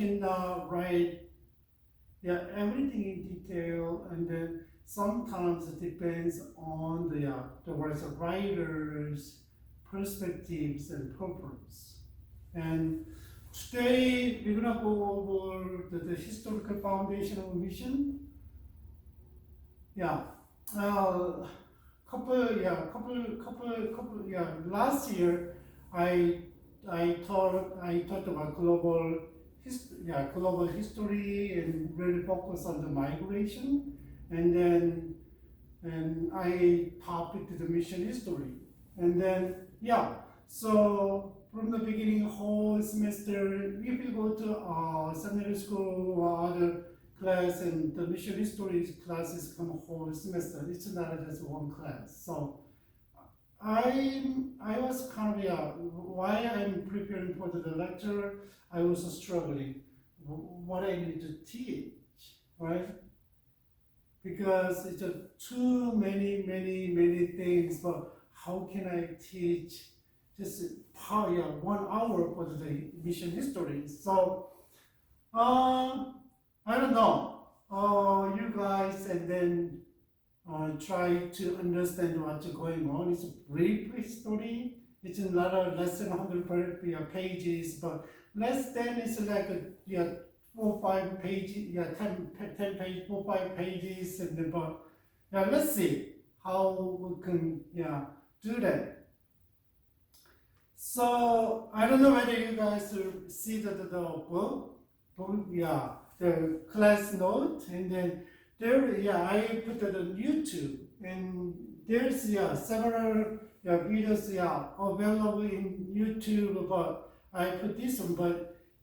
cannot write everything in detail, and then sometimes it depends on the writer's perspectives and purpose. And today we're gonna go over the historical foundation of mission. Last year I talked about global history and really focus on the migration, and I topic the mission history, and then so from the beginning whole semester, if you go to seminary school or other class, and the mission history classes come whole semester, it's not just one class. So I was kind of why I'm preparing for the lecture. I was struggling what I need to teach, right? Because it's too many things. But how can I teach just 1 hour for the mission history? So I don't know, you guys, and then try to understand what's going on. It's a brief history. It's not less than 100 pages, but less than it's like 4 5 pages, 10 pages, 4 5 pages, and then but let's see how we can do that. So I don't know whether you guys see the book, the class note, and then there, I put it on YouTube, and there's several videos available in YouTube, but I put this one. But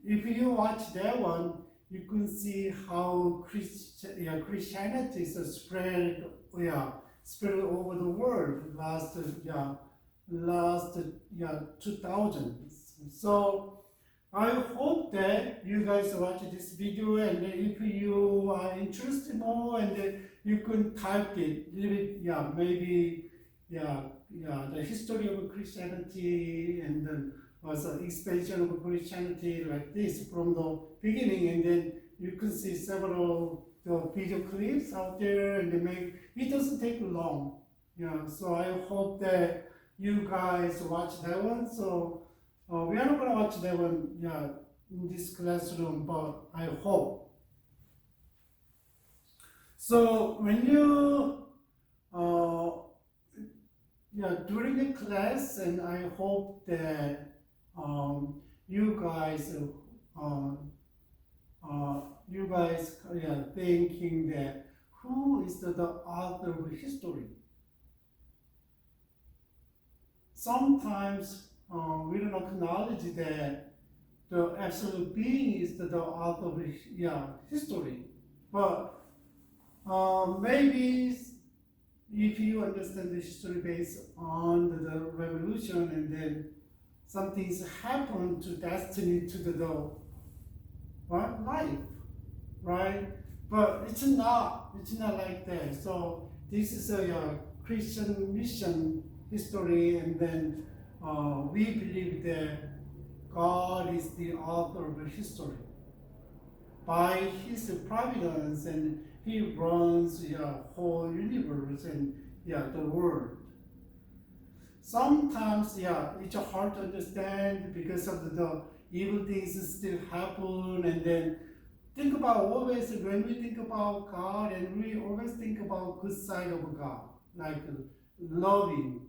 if you watch that one, you can see how Christianity is spread over the world last 2000s. So I hope that you guys watch this video, and if you are interested more, and you can type it, maybe the history of Christianity, and then also expansion of Christianity like this from the beginning, and then you can see several video clips out there, and it doesn't take long. So I hope that you guys watch that one. So we are not going to watch that one in this classroom, but I hope. So when you during the class, and I hope that you guys thinking that who is the author of history. Sometimes we don't acknowledge that the absolute being is the author of history. But maybe if you understand the history based on the revolution, and then some things happen to destiny to the life, right? But it's not like that. So this is a Christian mission history, and then we believe that God is the author of history. By His providence, and He runs the whole universe and the world. Sometimes it's hard to understand because of the evil things still happen, and then think about always when we think about God, and we always think about good side of God, like loving,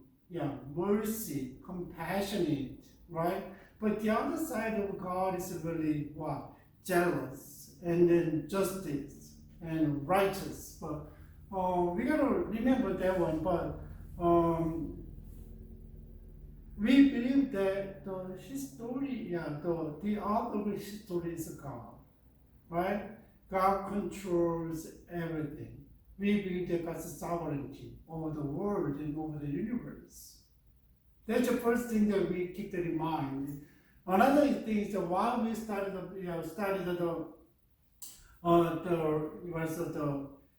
mercy, compassionate, right? But the other side of God is really what? Jealous, and then justice and righteous. But we gotta remember that one. But we believe that the history, the author of history is God, right? God controls everything. We believe that God's sovereignty over the world and over the universe. That's the first thing that we keep that in mind. Another thing is that while we started the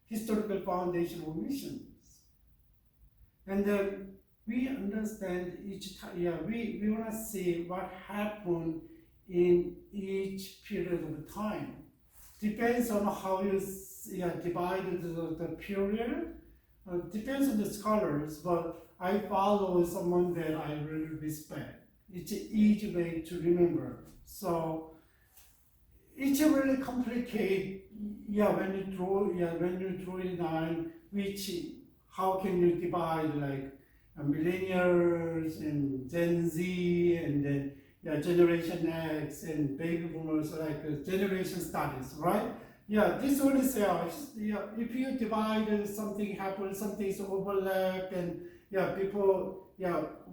historical foundation of missions, and then we understand each time. We want to see what happened in each period of time. Depends on how you divide the period. Depends on the scholars, but I follow someone that I really respect. It's an easy way to remember. So it's really complicated. When you draw a line, how can you divide like millennials and Gen Z and then Generation X and baby boomers, like generation studies, right? This one is if you divide something happens, something's overlap, and people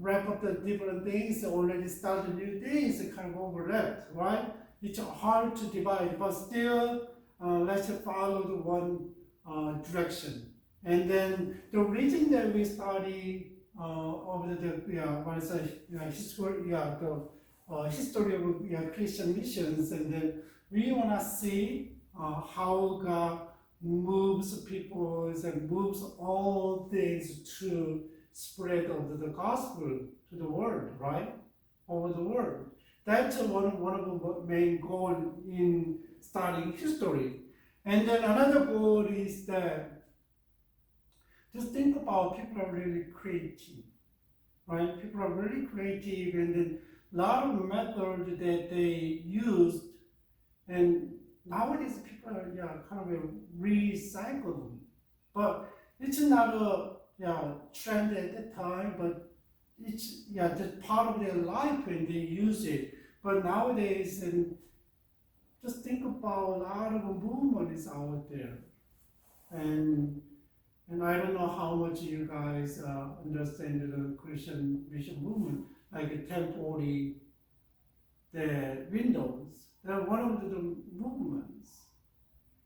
wrap up the different things, already started new things, kind of overlapped, right? It's hard to divide, but still let's follow the one direction. And then the reason that we study over the history of Christian missions, and then we want to see how God moves peoples and moves all things to spread of the gospel to the world, right? Over the world. That's one of the main goals in studying history. And then another goal is that just think about people are really creative, right? People are really creative, and then a lot of methods that they used, and nowadays people are kind of recycling, but it's not a trend at the time, but it's just part of their life when they use it. But nowadays, and just think about a lot of movement is out there, and I don't know how much you guys understand the Christian mission movement, like 1040, the windows. They're one of the movements.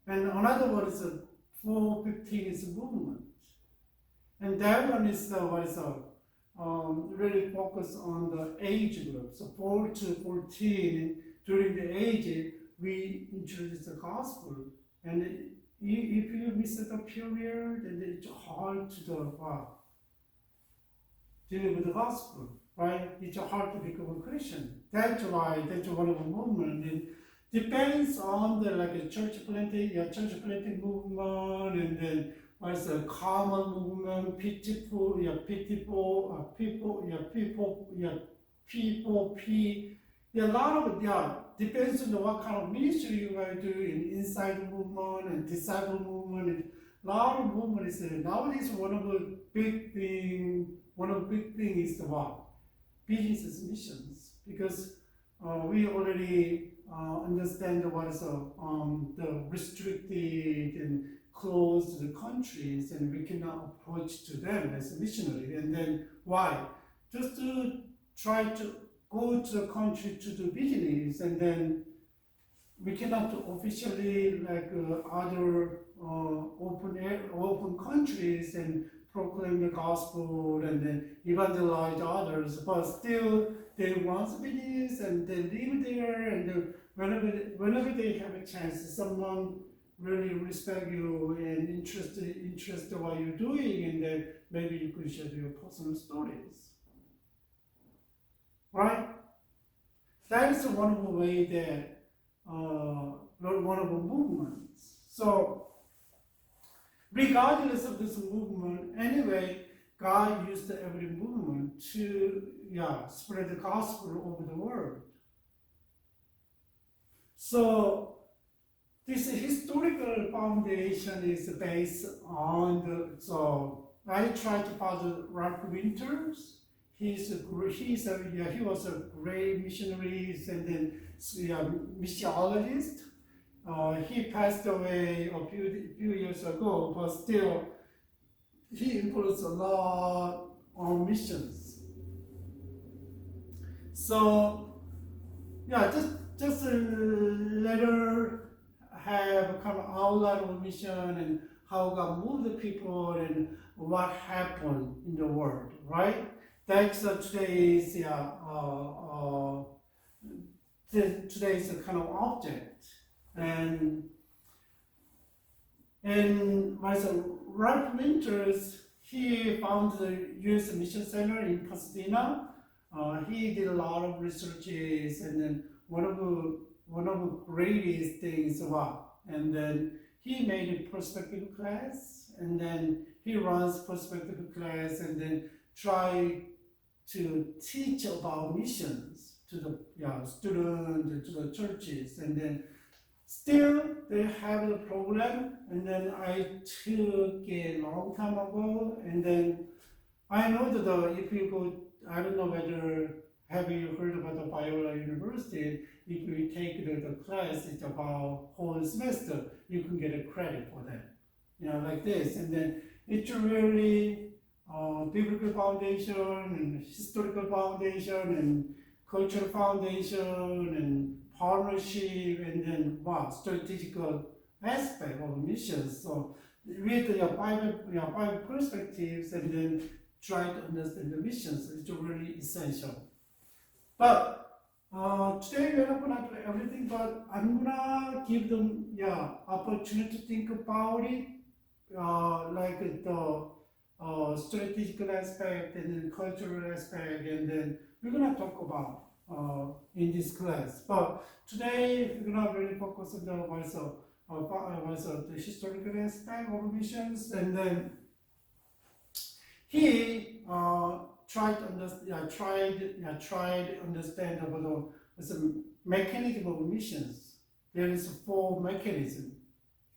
And another one is a 415 is a movement. And that one is really focused on the age group. So 4 to 14, during the age, we introduce the gospel. And if you miss the period, then it's hard to deal with the gospel, right? It's hard to become a Christian. That's why that's one of the movement. It depends on the church planting movement, and then what's the common movement, people, a lot of depends on what kind of ministry you are doing, inside movement and disciple movement. And a lot of movement is nowadays one of the big thing is the what? Business missions, because we already understand what is the restricted and closed the countries, and we cannot approach to them as a missionary. And then why? Just to try to go to the country to do business, and then we cannot officially like other open countries and proclaim the gospel and then evangelize others, but still they want business and they live there, and whenever they have a chance, someone really respect you and interested in what you're doing, and then maybe you could share your personal stories. Right? That is one of the way that one of the movements. So regardless of this movement, anyway, God used every movement to spread the gospel over the world. So this historical foundation is based on so I try to follow Ralph Winters. He was a great missionary and then missiologist. He passed away a few years ago, but still he influenced a lot on missions. So just let her have kind of outline of mission and how God moved the people and what happened in the world, right? That's today's kind of object. And Ralph Winters, he found the U.S. Mission Center in Pasadena. He did a lot of researches, and then one of the greatest things about. And then he made a perspective class, and then he runs perspective class, and then try to teach about missions to the students, to the churches, and then still they have the problem. And then I took a long time ago, and then I know that if you go, I don't know whether have you heard about the Biola University. If you take the class, it's about whole semester, you can get a credit for that. Like this. And then it's really biblical foundation and historical foundation and cultural foundation and partnership, and then strategical aspect of missions. So with your Bible perspectives, and then try to understand the missions, it's really essential. But today we're not gonna do everything, but I'm gonna give them opportunity to think about it, like the strategical aspect and then cultural aspect, and then we're gonna talk about in this class. But today we're gonna really focus on the historical aspect of missions, and then he tried to understand about the mechanism of missions. There is 4 mechanisms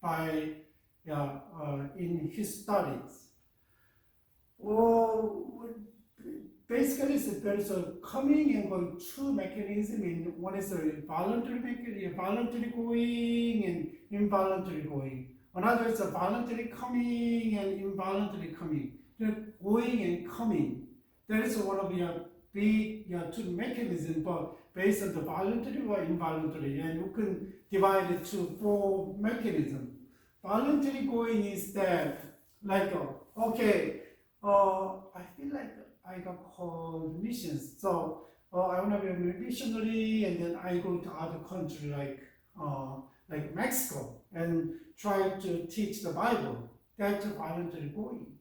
by in his studies. Well, basically, there's a coming and going 2 mechanisms. One is a voluntary mechanism, voluntary going and involuntary going. Another is a voluntary coming and involuntary coming. The going and coming. That is one of your big 2 mechanisms, but based on the voluntary or involuntary, and you can divide it to 4 mechanisms. Voluntary going is that, like, I feel like I got called missions, so I want to be a missionary, and then I go to other country like Mexico and try to teach the Bible. That's voluntary going.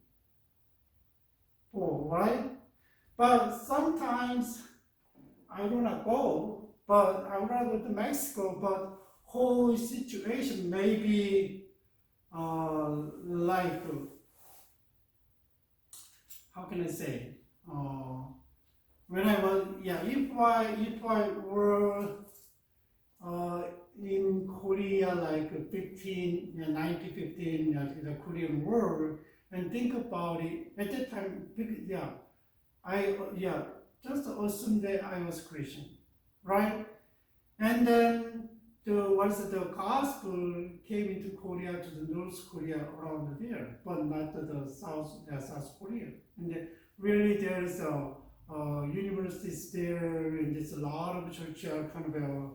Right? But sometimes I wanna go, but I wanna go to Mexico, but whole situation may be like, how can I say? When I was, if I were in Korea like 1915, the Korean War, and think about it, at that time, just assume that I was Christian, right? And then the gospel came into Korea, to the North Korea around there, but not to the South Korea. And then really there's universities there, and there's a lot of churches kind of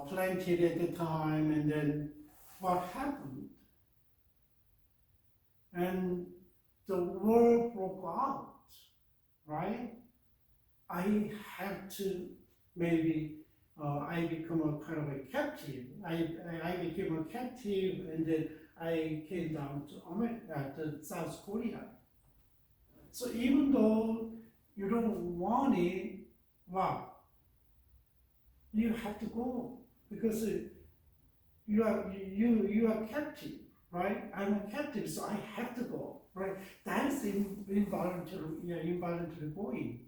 planted at the time. And then what happened? And the war broke out, right? I had to I become a kind of a captive. I became a captive, and then I came down to America, to South Korea. So even though you don't want it, you have to go, because you are captive. Right? I'm a captive, so I have to go. Right? That is involuntary going.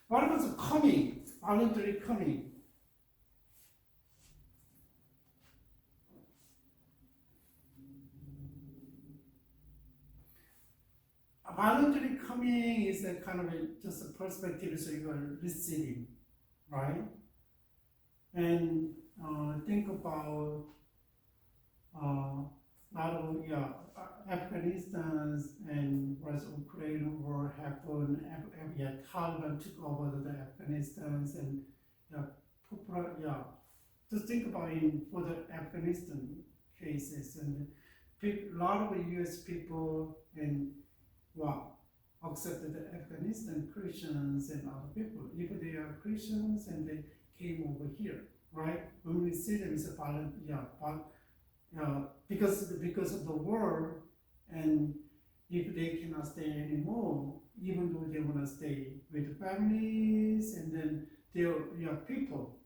What about the coming? Voluntary coming. A voluntary coming is a kind of just a perspective, so you are receiving, right? And think about not only Afghanistan and Ukraine war happened. Taliban took over the Afghanistan, and just think about it for the Afghanistan cases, and a lot of U.S. people and accepted the Afghanistan Christians and other people, even they are Christians and they came over here, right? When we see them, it's a violent, because of the war, and if they cannot stay anymore, even though they want to stay with the families, and then their people,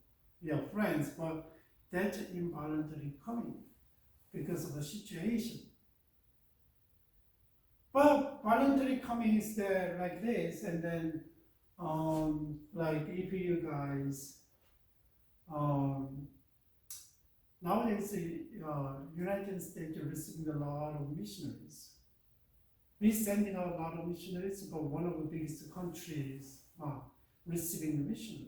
friends, but that's involuntary coming because of the situation. But voluntary coming is there like this, and then like if you guys nowadays the United States are receiving a lot of missionaries. We're sending out a lot of missionaries, but one of the biggest countries receiving missionaries.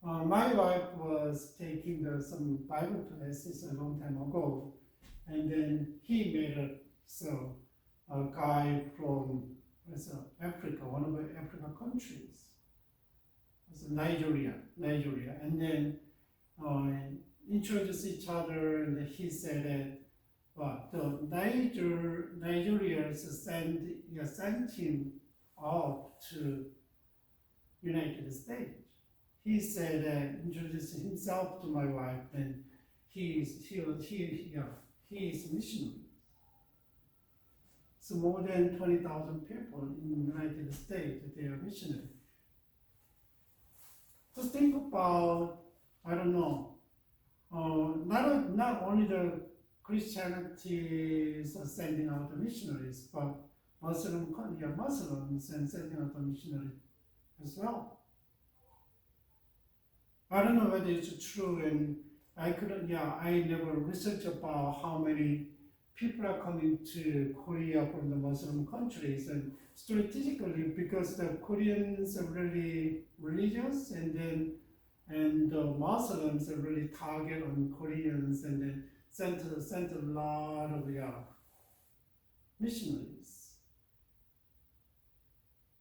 My wife was taking some Bible classes a long time ago, and then he met a guy from Africa, one of the African countries, Nigeria, and then introduced each other, and he said that the Nigerians sent him out to United States. He said, introduced himself to my wife, and he is missionary. So more than 20,000 people in the United States, they are missionary. Just think about, I don't know, not only the Christianity is sending out the missionaries, but Muslims and sending out the missionaries as well. I don't know whether it's true, and I never researched about how many people are coming to Korea from the Muslim countries, and strategically because the Koreans are really religious, and the Muslims are really target on Koreans, and then sent a lot of missionaries.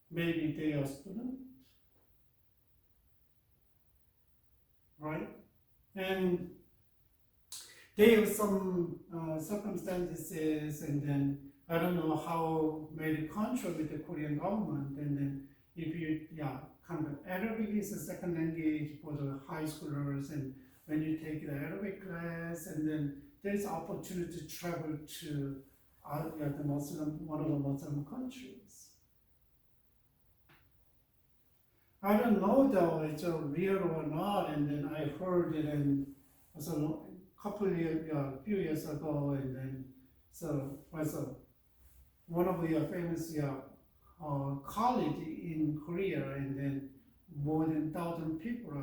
Maybe they are students, right? And there have some circumstances, and then I don't know how many contract with the Korean government, and then if you, kind of Arabic is a second language for the high schoolers, and when you take the Arabic class, and then there's opportunity to travel to one of the Muslim countries. I don't know though it's real or not, and then I heard it in few years ago, and then one of the famous college in Korea, and then more than 1,000 people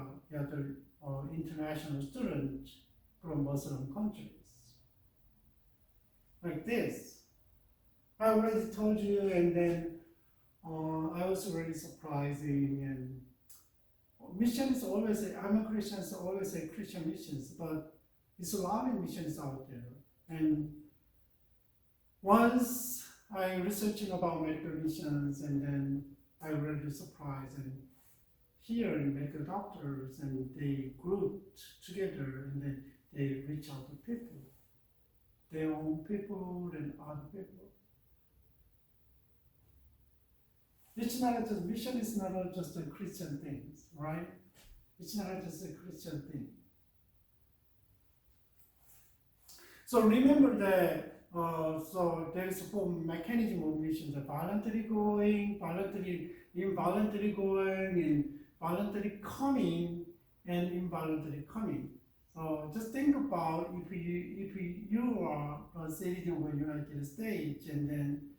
are international students from Muslim countries. Like this. I already told you, and then I was really surprising, and missions always say, I'm a Christian, so always say Christian missions, but Islamic missions out there. And once I researching about medical missions, and then I really surprised, and here in medical doctors, and they grouped together, and then they reach out to people, their own people and other people. It's not just, mission is not just a Christian thing, right? It's not just a Christian thing. So remember that, so there is a mechanism of missions: voluntary going, involuntary going, and voluntary coming, and involuntary coming. So just think about if you are a citizen of the United States, and then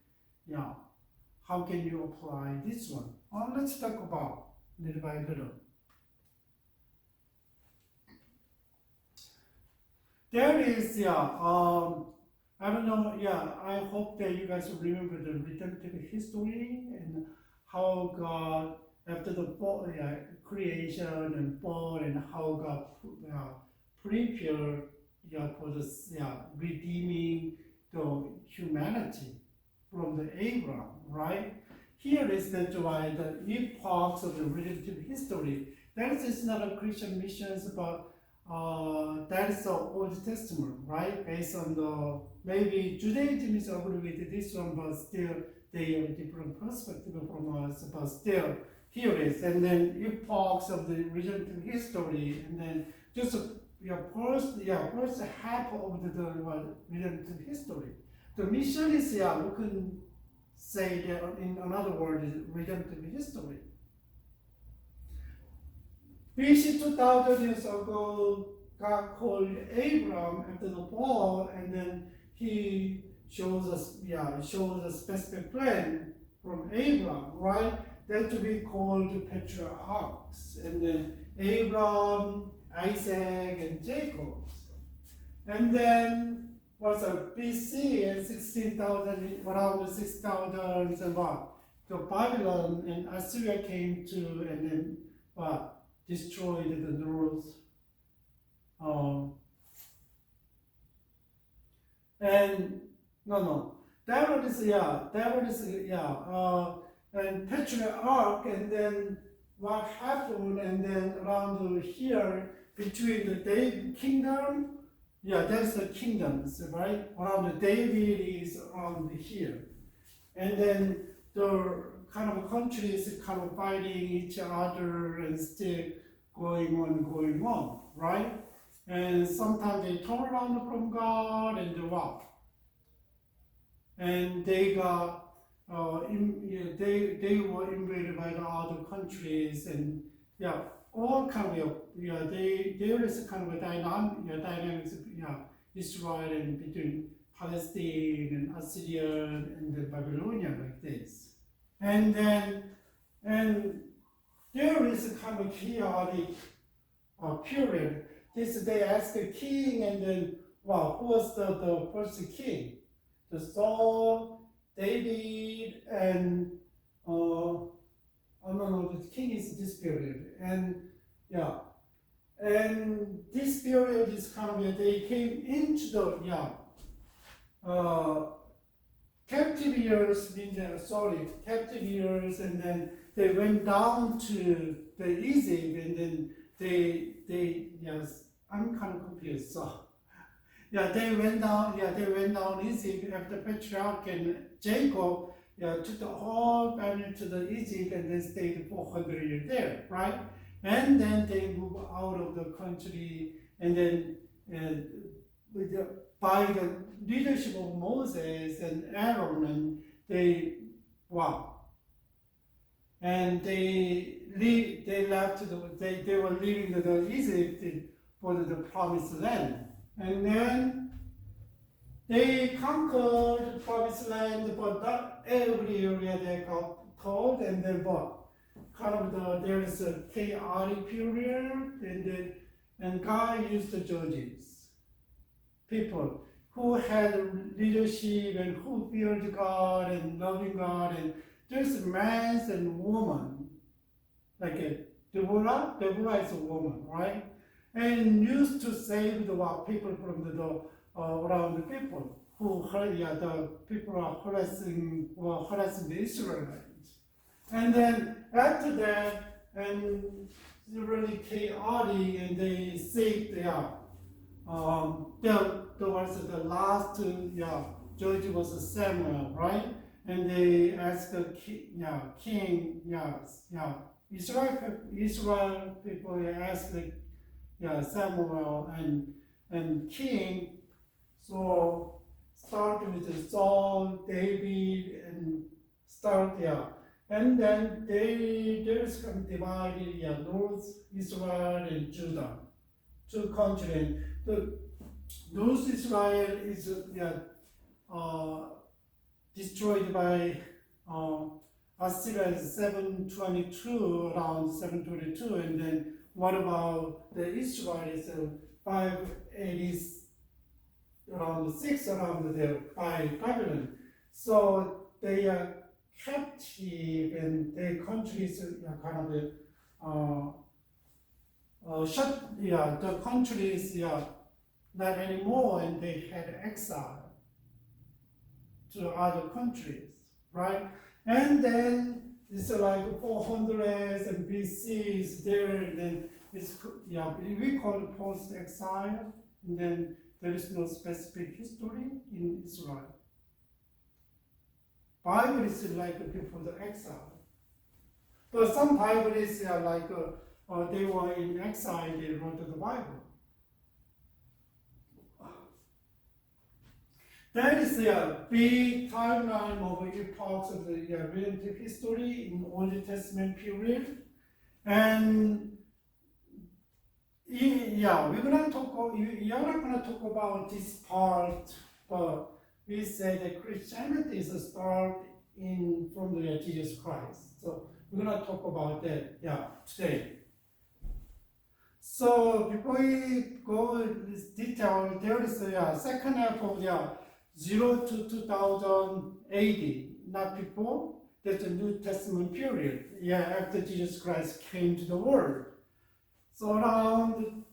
how can you apply this one? Well, let's talk about little by little. There is, I don't know, I hope that you guys remember the redemptive history, and how God, after the fall, creation and fall, and how God prepared for this, redeeming the humanity from the Abraham, right? Here is why the epochs of the redemptive history. That is not a Christian missions, but that is the Old Testament, right? Based on the, maybe Judaism is agree with this one, but still they have a different perspective from us, but still here is. And then epochs of the redemptive history, and then just first half of the redemptive history. The mission is, we can say that in another word is redemptive history. BC 2000 years ago, God called Abraham after the fall, and then he shows us a specific plan from Abraham, right? That to be called the patriarchs, and then Abraham, Isaac, and Jacob. And then what's BC and 16,000, around 6,000 and what? The Babylon and Assyria came to and then what? Destroyed the north. And that one is and patriarch, and then what happened, and then around here between the David kingdom, there's the kingdoms, right? Around the David is around here, and then the kind of countries kind of fighting each other and still going on, right? And sometimes they turn around from God and they walk. And they got they were invaded by the other countries, and all kind of there is kind of a dynamics Israel and between Palestine and Assyrian and the Babylonian like this. And then there is a kind of chaotic period. They ask the king, and then who was the first king? The Saul, David, and the king is this period, and this period is kind of they came into the captive years, and then they went down to the Egypt, and then they I'm kind of confused. So they went down Egypt after Patriarch and Jacob took the whole family to the Egypt, and then stayed 400 years there, right? And then they moved out of the country, and then by the leadership of Moses and Aaron, and they left. They were leaving the Egypt for the promised land. And then they conquered the promised land, but not every area they got called, and then there is a chaotic period, and God used the judges, people who had leadership and who feared God and loving God, and there's men and women, like Deborah is a woman, right? And used to save the people from the around the people who the people are harassing the Israelites. And then after that, and really chaotic, and they saved the last judge was Samuel, right? And they asked the king, Israel people asked Samuel and king. So start with Saul, David, and and then there's kind of divided North Israel and Judah, two countries. The North Israel is destroyed by Assyria in 722, around 722, and then what about the Israel is 580, around 6 around there by Babylon. So they are captive, and their countries kind of shut. The countries not anymore, and they had exile to other countries, right? And then it's like 400s and BC is there, and then it's we call it post-exile, and then there is no specific history in Israel. Bible is like before the exile, but some Bible is like they were in exile, they wrote the Bible. That is a big timeline of epochs of the redemptive history in Old Testament period. And Yeah, we're gonna talk. You're not gonna talk about this part, but we say that Christianity is a start in from the Jesus Christ. So we're gonna talk about that. Yeah, today. So before we go in this detail, there is a second half of 0 to 2000 AD, not before. That's the New Testament period. Yeah, after Jesus Christ came to the world. So around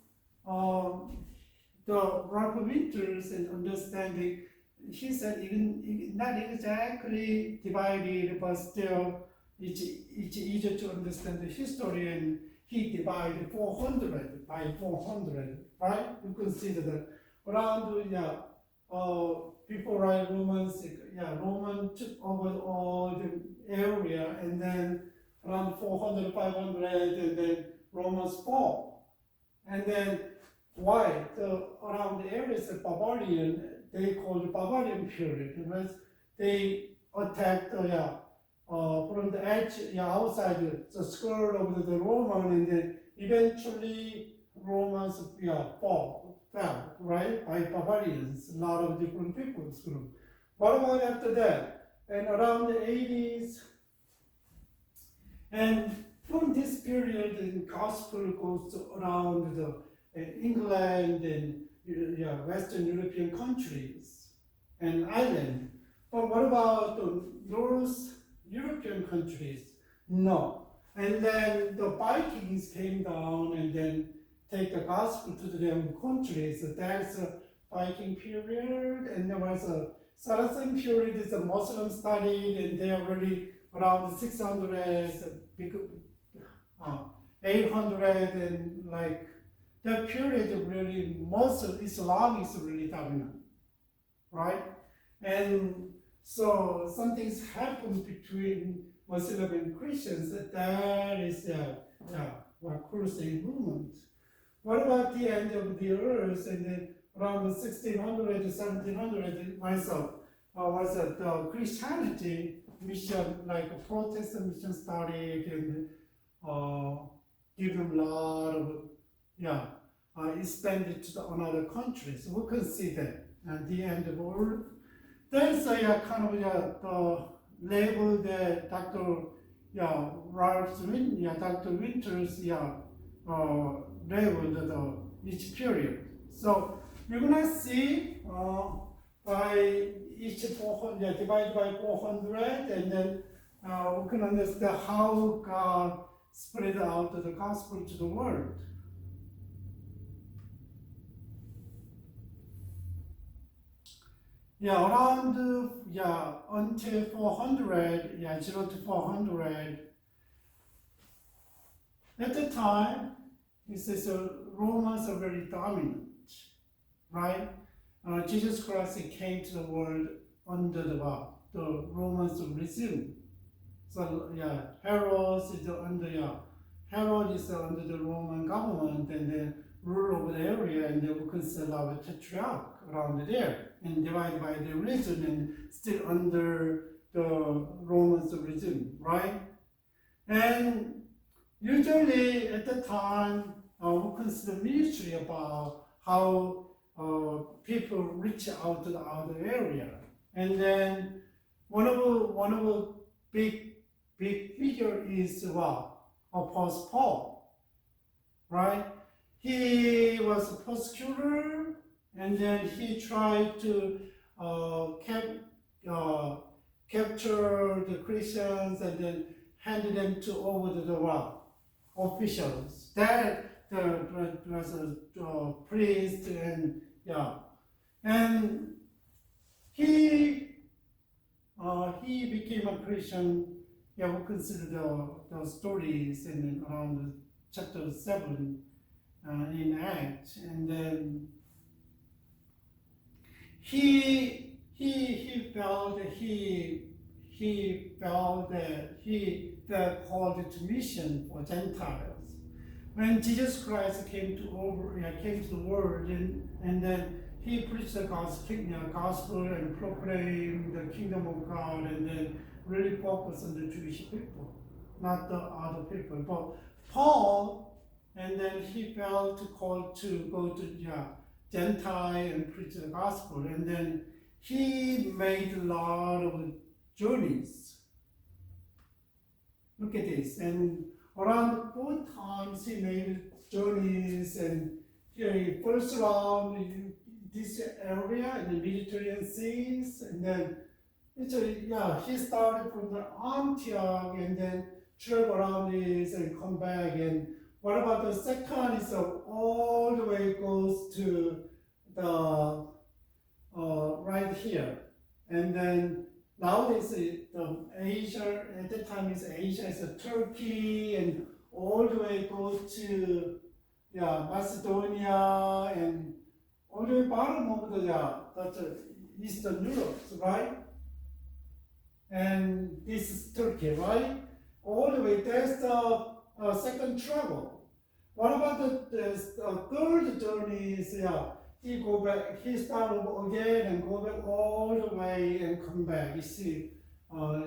the Ralph Winters and understanding, he said even not exactly divided, but still it's easier to understand the history, and he divided 400 by 400, right? You consider that around before Romans, Roman took over all the area, and then around 400, 500, and then Romans fall. And then why? Around the areas of barbarian, they call the barbarian period, because they attacked from the edge, outside the skirt of the Roman, and then eventually Romans fell, right, by barbarians, a lot of different peoples group. What about after that? And around the 80s, and from this period, the gospel goes around England and Western European countries and Ireland. But what about the North European countries? No. And then the Vikings came down and then take the gospel to the countries. So that's a Viking period, and there was a Saracen period, is a Muslim studied, and they are really around 600, 800, and like that period of really most of Islam is really dominant, right? And so something's happened between Muslim and Christians. That is what crusade movement. What about the end of the earth, and then around 1600 to 1700 was the Christianity mission, like a Protestant mission started, and give them a lot of expanded to another countries. We can see that at the end of the world. There's a kind of the label that Dr. Dr. Winters labeled each period. So you're gonna see by each 400 divided by 400, and then we can understand how God spread out the gospel to the world. Around until 400, 0 to 400. At the time, it says Romans are very dominant, right? Jesus Christ came to the world under the Romans regime. So Herod is under the Roman government, and then rule over the area, and they will consider our tetrarch around there, and divided by the religion, and still under the Romans regime, right? And usually at the time, we consider ministry about how people reach out to the other area. And then one of the big figure is Apostle Paul, right? He was a persecutor, and then he tried to capture the Christians and then handed them over to the officials. That was a priest, and he became a Christian. We consider the stories in around chapter 7 in Acts, and then he felt that he felt called to mission for Gentiles. When Jesus Christ came to the world, and then he preached the gospel and proclaimed the kingdom of God, and then really focused on the Jewish people, not the other people. But Paul and then he felt called to go to Gentile and preach the gospel, and then he made a lot of journeys. Look at this, and around 4 times he made journeys, and here he first around this area in the Mediterranean seas, and then he started from the Antioch and then travel around this and come back. And what about the second is all the way goes to the right here, and then now it's Asia. At that time, it's Asia. It's Turkey, and all the way goes to Macedonia, and all the way bottom of that's Eastern Europe, right? And this is Turkey, right? All the way. That's the second travel. What about the third journey? Is he go back. He start over again and go back all the way and come back. You see,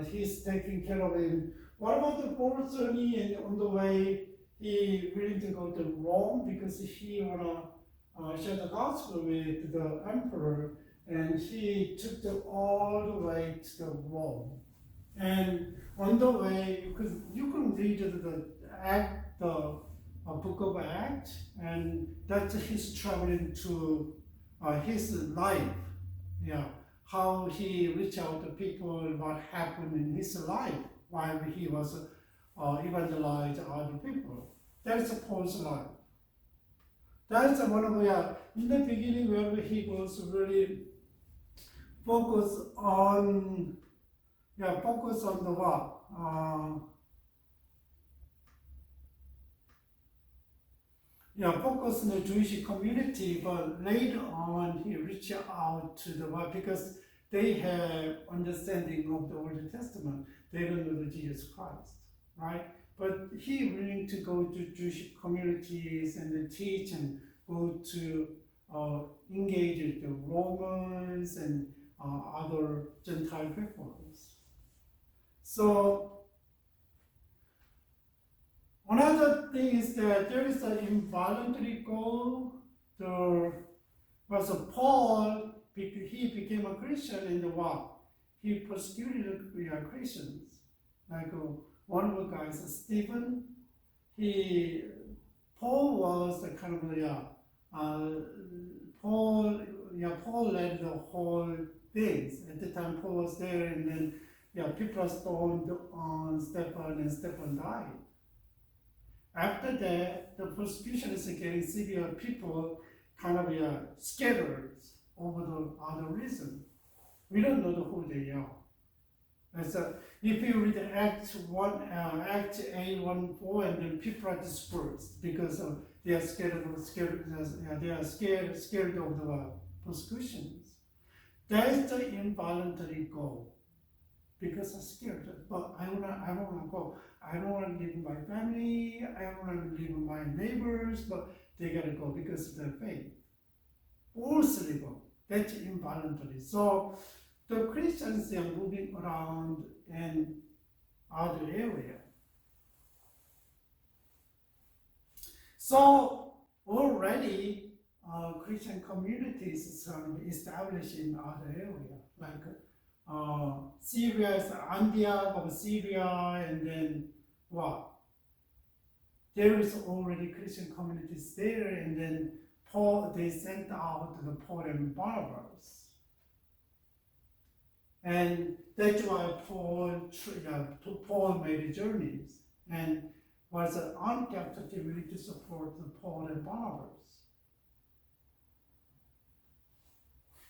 he's taking care of him. What about the fourth journey? And on the way, he willing to go to Rome because he wanna share the gospel with the emperor, and he took all the way to the Rome. And on the way, because you can read the book of Acts, and that's his traveling to his life, how he reached out to people, what happened in his life while he was evangelizing other people. That's Paul's life. That's one of in the beginning where he was really focused on the what? Focus on the Jewish community, but later on he reached out to the world because they have understanding of the Old Testament. They don't know the Jesus Christ, right? But he willing to go to Jewish communities and teach and go to engage with the Romans and other Gentile peoples. So another thing is that there is an involuntary goal. There was Paul, he became a Christian in the what? He persecuted Christians. Like one of the guys, Stephen, Paul was the kind of Paul led the whole things. At the time Paul was there, and then people stoned on Stephen, and Stephen died. After that, the persecution is getting severe. People kind of scattered over the other reason. We don't know who they are. And so if you read Acts 8:1-4, and then people are dispersed because they are scared of the persecutions. That is the involuntary goal. Because I'm scared, but I don't want to go. I don't want to live with my family. I don't want to live with my neighbors, but they gotta go because of their faith. Forcibly go. That's involuntary. So the Christians are moving around in other area. So already Christian communities are established in other area, like Syria is Antioch of Syria, and then what? There is already Christian communities there, and then they sent out the Paul and Barnabas. And that's why Paul made journeys and was an Antioch to really support the Paul and Barnabas.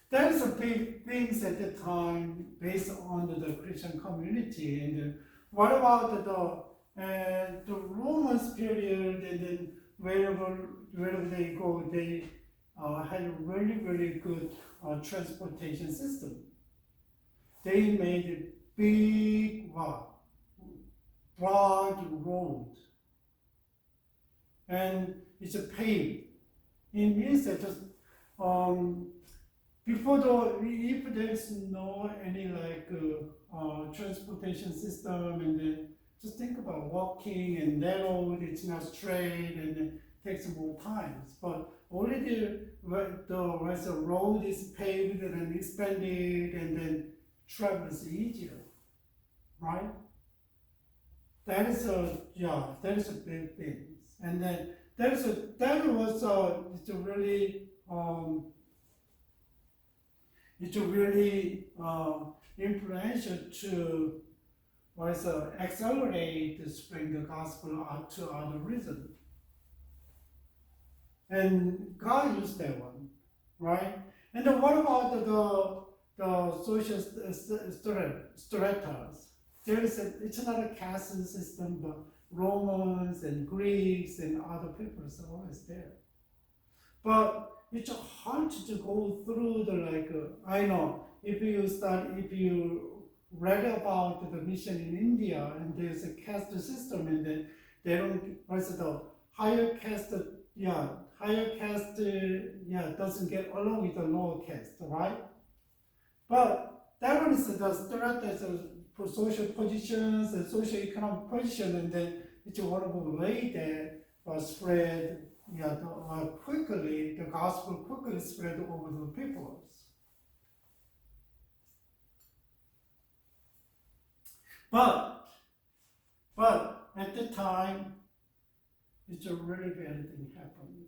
There's a big things at the time based on the Christian community. And what about the Romans period? And then wherever they go, they had a really, really good transportation system. They made a big, broad road, and it's a paved. It means that if there's no any transportation system, and then Just think about walking and that road, it's not straight and it takes more time. But already where the road is paved and expanded and then travel is easier, right? That is a big thing. And then that was it's a really influential to was accelerate to bring the gospel out to other regions. And God used that one, right? And then what about the social stratas? It's not a caste system, but Romans and Greeks and other peoples are always there. But it's hard to go through I know if you read about the mission in India and there's a caste system and then they don't, the higher caste doesn't get along with the lower caste, right? But that one is the strata for social positions and social economic position, and then it's one of the way that spread quickly, the gospel quickly spread over the peoples. But at the time, it's a really bad thing happened.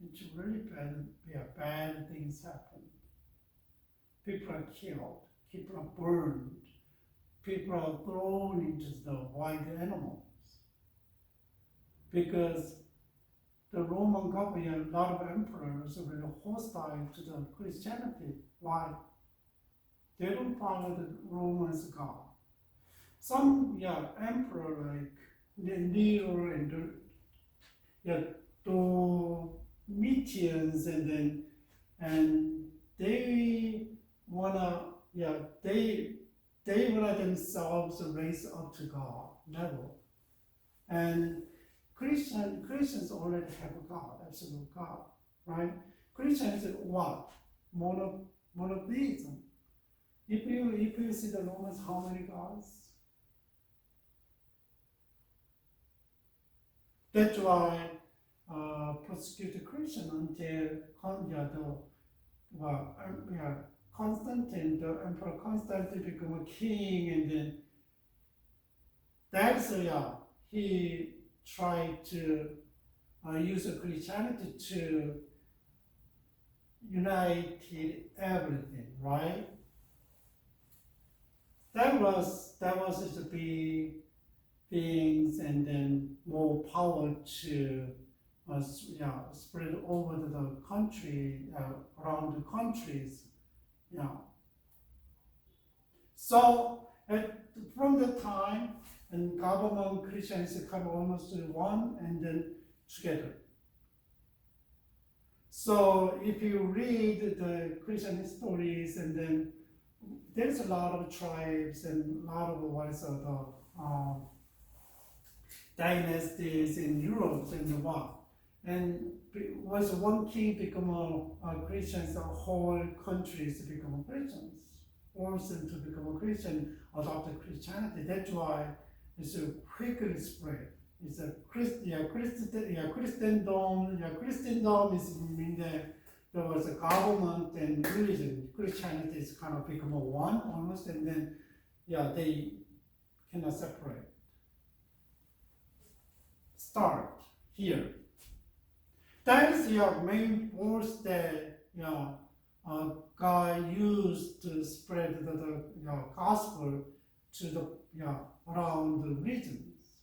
It's really bad things happened. People are killed, people are burned, people are thrown into the wild animals. Because the Roman government, a lot of emperors are really hostile to the Christianity. Why? They don't follow the Romans' God. Some emperor like Nero and Domitians and they wanna they wanna themselves raise up to God level. And Christians already have a God, absolute God, right? Christians what? Monotheism. If you see the Romans, how many gods? That's why persecuted Christian until Constantine, the Emperor Constantine became a king, and then that's he tried to use Christianity to unite everything, right? That was the big things, and then more power to spread over the country, around the countries, So from the time, and government Christians come almost one and then together. So if you read the Christian stories, and then there's a lot of tribes and a lot of dynasties in Europe and what. And was one king become a Christian, the whole countries become Christians. Forced them to become a Christian, adopted Christianity. That's why it's a quickly spread. It's a Christendom. Christendom is mean that there was a government and religion. Christianity is kind of become one almost, and then they cannot separate. Start here. That is your main force that God used to spread the gospel to the around the regions,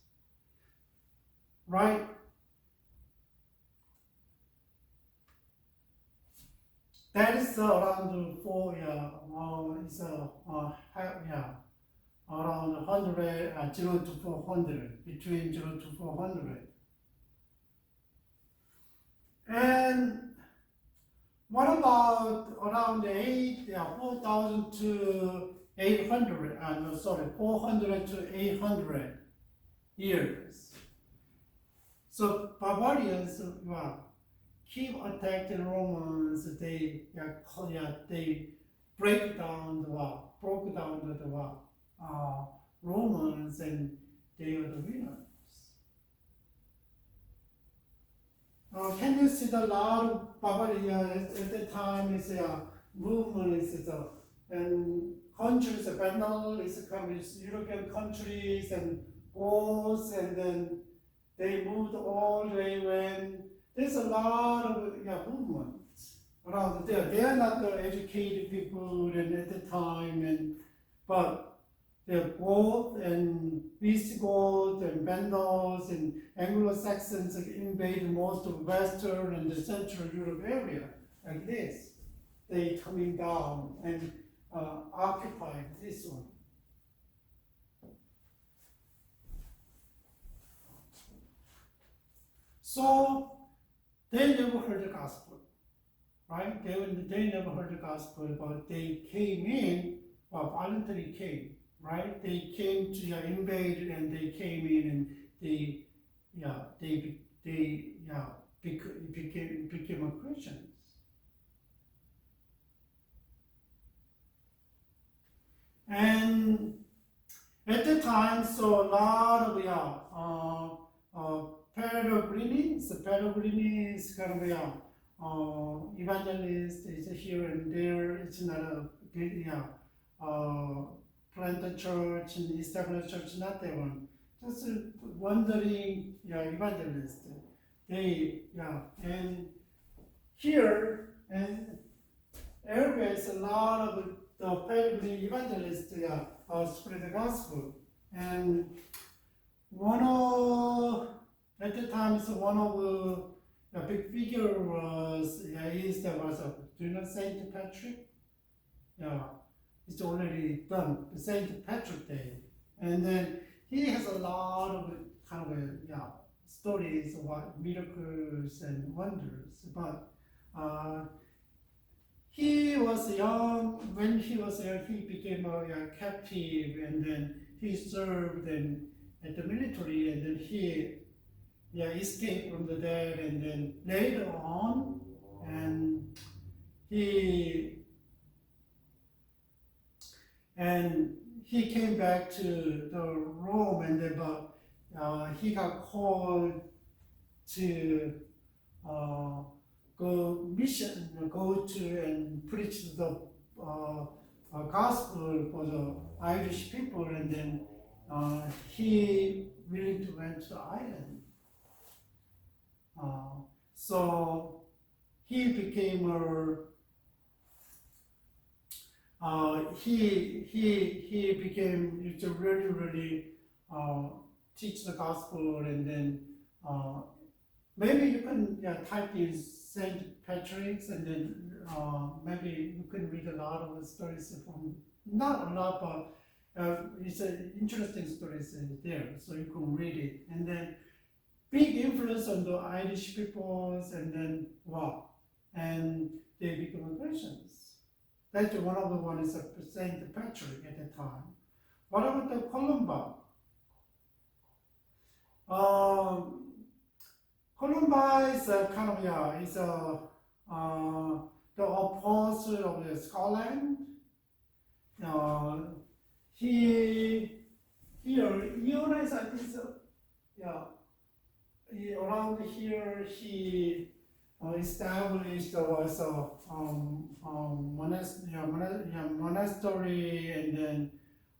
right? That is around around 100, 0 to 400, between 0 to 400. And what about around 4,000 to 800, 400 to 800 years. So barbarians keep attacking Romans. They broke down the Romans, and they are the winners. Can you see the lot of Bavaria at the time is a movement is and countries, the panel is coming European countries and wars, and then they moved all the way when there's a lot of movements around there. They are not the educated people and at the time, but they're Goths and Visigoths and Vandals and Anglo-Saxons invaded most of Western and the Central Europe area like this. They coming down and occupied this one. So they never heard the gospel, right? They never heard the gospel, but they came in, voluntarily came. Right? They came to invade and they came in and they became a Christians. And at the time, so a lot of peregrines. Peregrines kind of evangelist is here and there. It's not a plant a church and establish a church, not that one. Just wandering evangelist. They and here and everywhere is a lot of the peregrine evangelists spread the gospel. And one of at the time, so one of the big figure was do you know Saint Patrick? Yeah. It's already done, the Saint Patrick Day. And then he has a lot of kind of stories about miracles and wonders. But he was young. When he was young, he became a captive, and then he served at the military, and then he escaped from the dead, and then later on, and he came back to the Rome, and then he got called to go to and preach the gospel for the Irish people, and then he willing to went to the island. So he became he became to really teach the gospel, and then maybe you can type in Saint Patrick's, and then maybe you can read a lot of stories from, not a lot, but it's interesting stories there, so you can read it. And then big influence on the Irish peoples, and then and they become Christians. That's one of the ones is Saint Patrick at the time. What about the Columba? Columba is kind of is the apostle of the Scotland. He organized, I think around here he established was a monastery, and then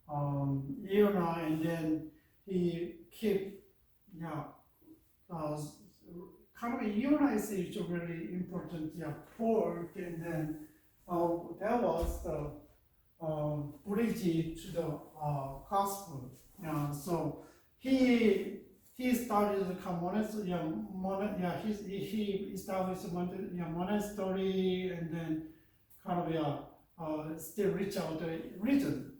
and then he kept kind of Iona is a really important port, and then that was the bridge to the gospel. So he started the monastery. He established a monastery, and then kind of still reach out the region.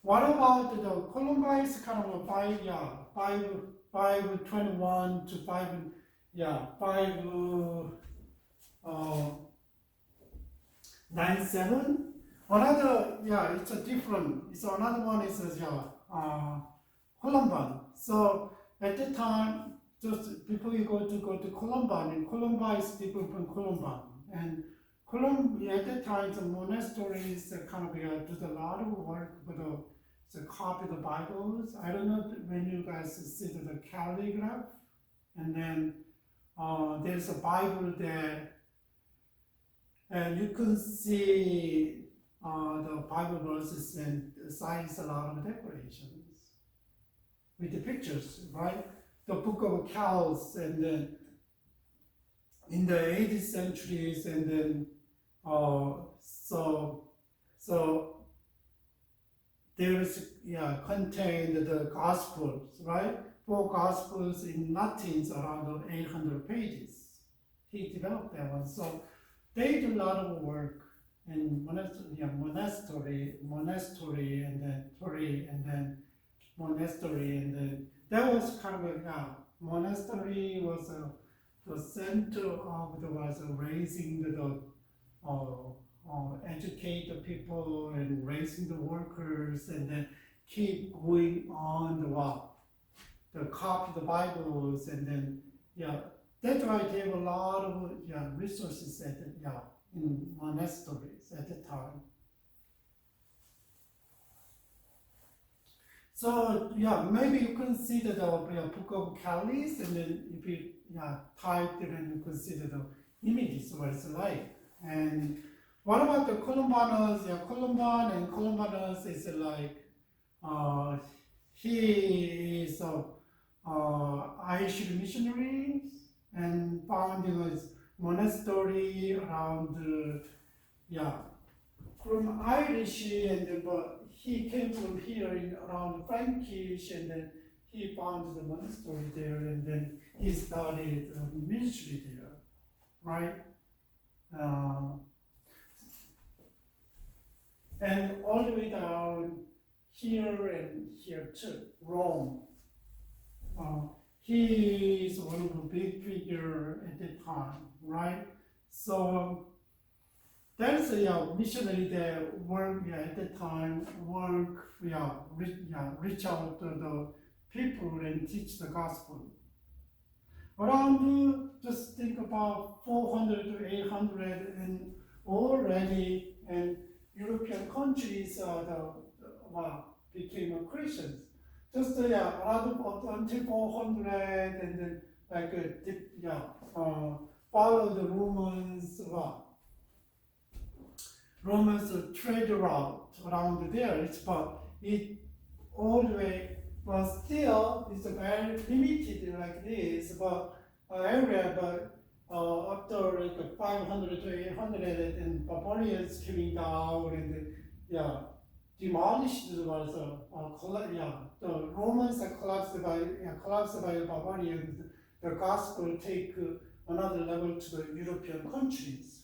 What about the Columba is kind of a 521 to 597. Another it's a different. It's another one is Columban. So at the time, just before you go to Columban, and Columba is different from Columban. And at the time, the monasteries kind of did a lot of work for the to copy the Bibles. I don't know when you guys see the calligraph, and then there's a Bible there, and you can see the Bible verses and signs a lot of decorations with the pictures, right? The Book of Cows, and then in the 18th centuries, and then so there's contained the Gospels, right? 4 Gospels in Latin, around 800 pages. He developed that one, so they do a lot of work in monastery, and then Tori, and then monastery, and then that was kind of monastery was the center of the was raising the educate the people and raising the workers, and then keep going on the copy the Bibles, and then that's why they have a lot of resources in monasteries at the time. So maybe you consider the Book of Kelly's, and then if you type it and you consider the images what it's like. And what about the Columbanus? Columban and Columbanus is like he is Irish missionary and founding a monastery around from Irish, and then, but he came from here in around Frankish, and then he founded the monastery there, and then he started ministry there, right? And all the way down here and here too, Rome. He is one of the big figure at the time, right? So there's a missionary that work at the time, reach out to the people and teach the gospel. Around, just think about 400 to 800, and already in European countries became Christians. Just around until 400, and then follow the Romans trade route around there. It's but it all the way, but still it's a very limited like this, but area, but after like 500 to 800, and barbarians coming down, and demolished was the Romans are collapsed by barbarians. The gospel take another level to the European countries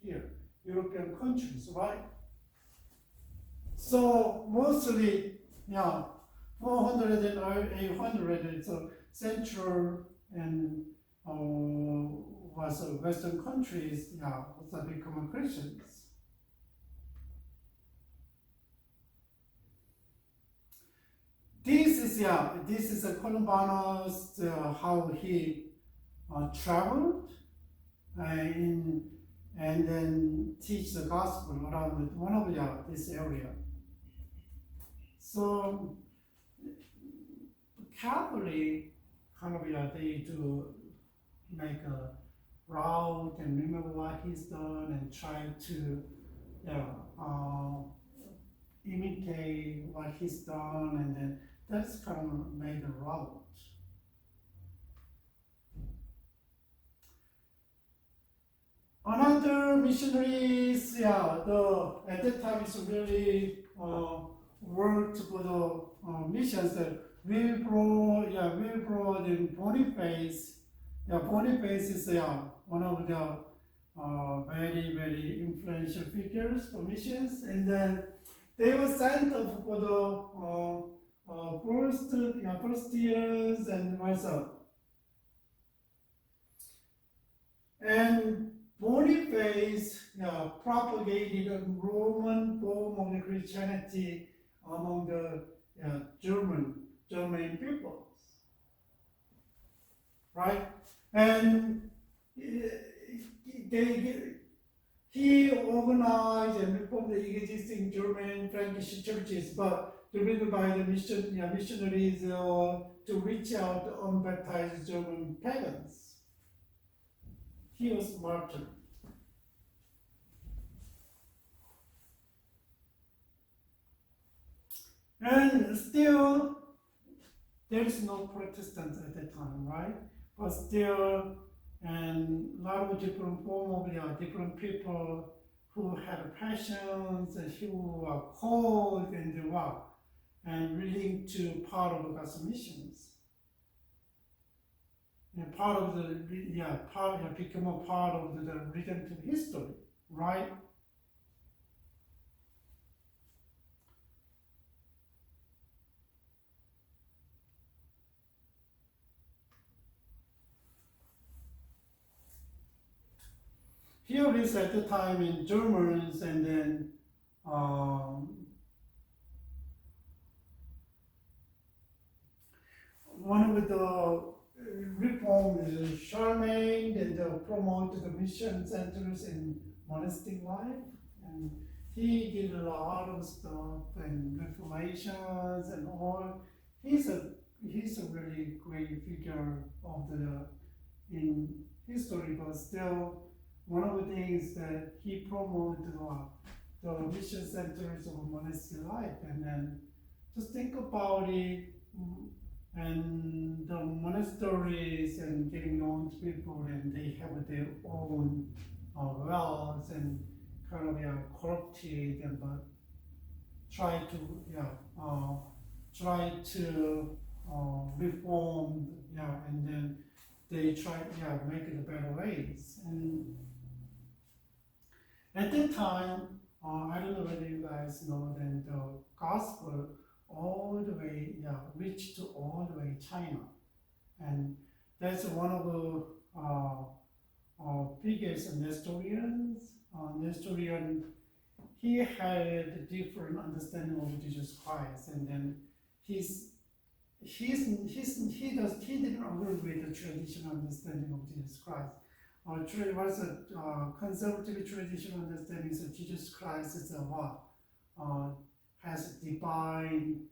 here. European countries, right? So mostly, 400 and 800, so Central and was Western countries, was become Christians. This is a Columbanus, how he traveled and then teach the gospel around one of this area. So Catholic kind of they do make a route and remember what he's done and try to imitate what he's done, and then that's kind of made a route. Another missionaries, at that time it's really worked for the missions. Wilbrod and Boniface. Boniface is one of the very, very influential figures for missions, and then they were sent off for the first years and myself. And Boniface propagated a Roman form of Christianity among the German peoples, right? And he organized and reformed the existing German Frankish churches, but driven by the missionaries to reach out to unbaptized German pagans. He was martyred. And still, there is no Protestants at that time, right? But still, and a lot of different form of different people who had passions and who are called and and willing to part of God's missions. And part of the become a part of the redemptive history, right? Here is at the time in Germans, and then one of the reforms is Charlemagne, and promoted the mission centers in monastic life, and he did a lot of stuff and reformations and all. He's a really great figure of in history, but still. One of the things that he promoted the mission centers of monastic life, and then just think about it, and the monasteries and getting known to people, and they have their own wealth and kind of corrupted, and but try to reform, and then they try make it better ways. And at that time, I don't know whether you guys know that the gospel all the way, reached to all the way China. And that's one of the biggest Nestorians. Nestorian, he had a different understanding of Jesus Christ, and then he didn't agree with the traditional understanding of Jesus Christ. Was a conservative traditional understanding that Jesus Christ is has a divine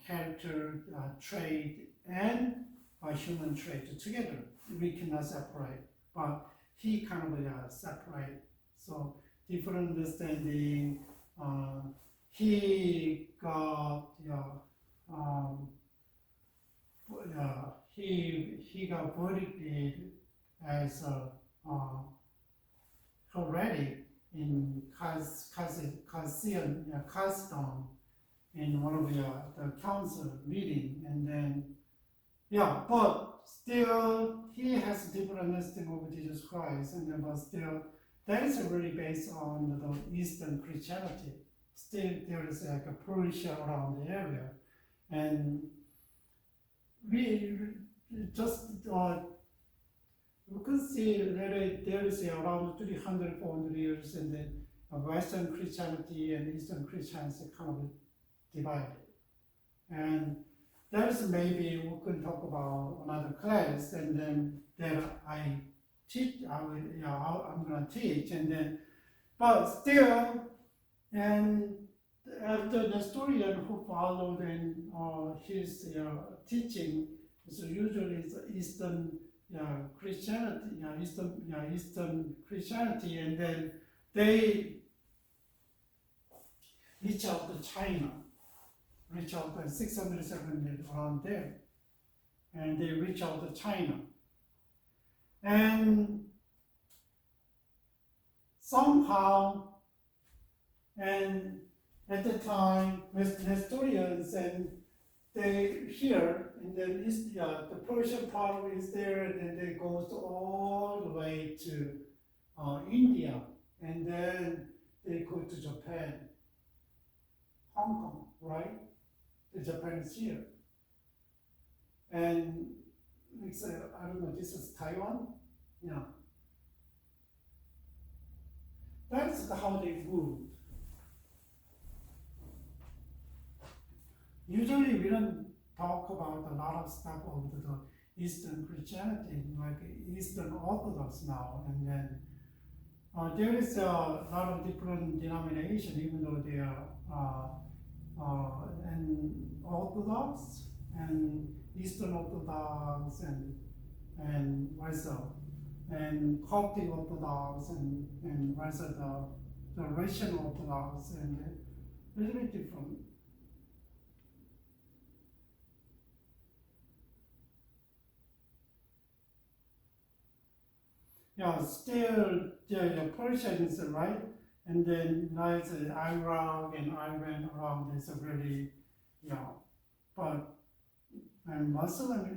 character, trait, and a human trait together. We cannot separate, but he kind of separate. So different understanding. He got he got verdicted as heretic in Chalcedon in one of the council meeting, and then but still he has a different understanding of Jesus Christ, and then but still that is really based on the Eastern Christianity. Still there is like a Persia around the area, and we just you can see that there is around 300, 400 years, and then Western Christianity and Eastern Christianity kind of divided. And that is maybe we can talk about another class, and then that I teach, I'm going to teach, and then, but still, and after the Nestorian who followed in his teaching, so usually it's Eastern Christianity, Eastern Christianity, and then they reach out to China, reach out to 600, 700 around there, and they reach out to China, and somehow, and at the time with Nestorians, and they here, and then the Persian part is there, and then they goes all the way to India, and then they go to Japan, Hong Kong, right? The Japan is here, and it's I don't know. This is Taiwan, That's how they moved. Usually we don't talk about a lot of stuff of the Eastern Christianity, like Eastern Orthodox now, and then there is a lot of different denominations, even though they are and Orthodox and Eastern Orthodox and also and Coptic Orthodox and also the Russian Orthodox and a little bit different. Yeah, still the Persians, right? And then like Iraq and Iran around is really, yeah, but and Muslim, the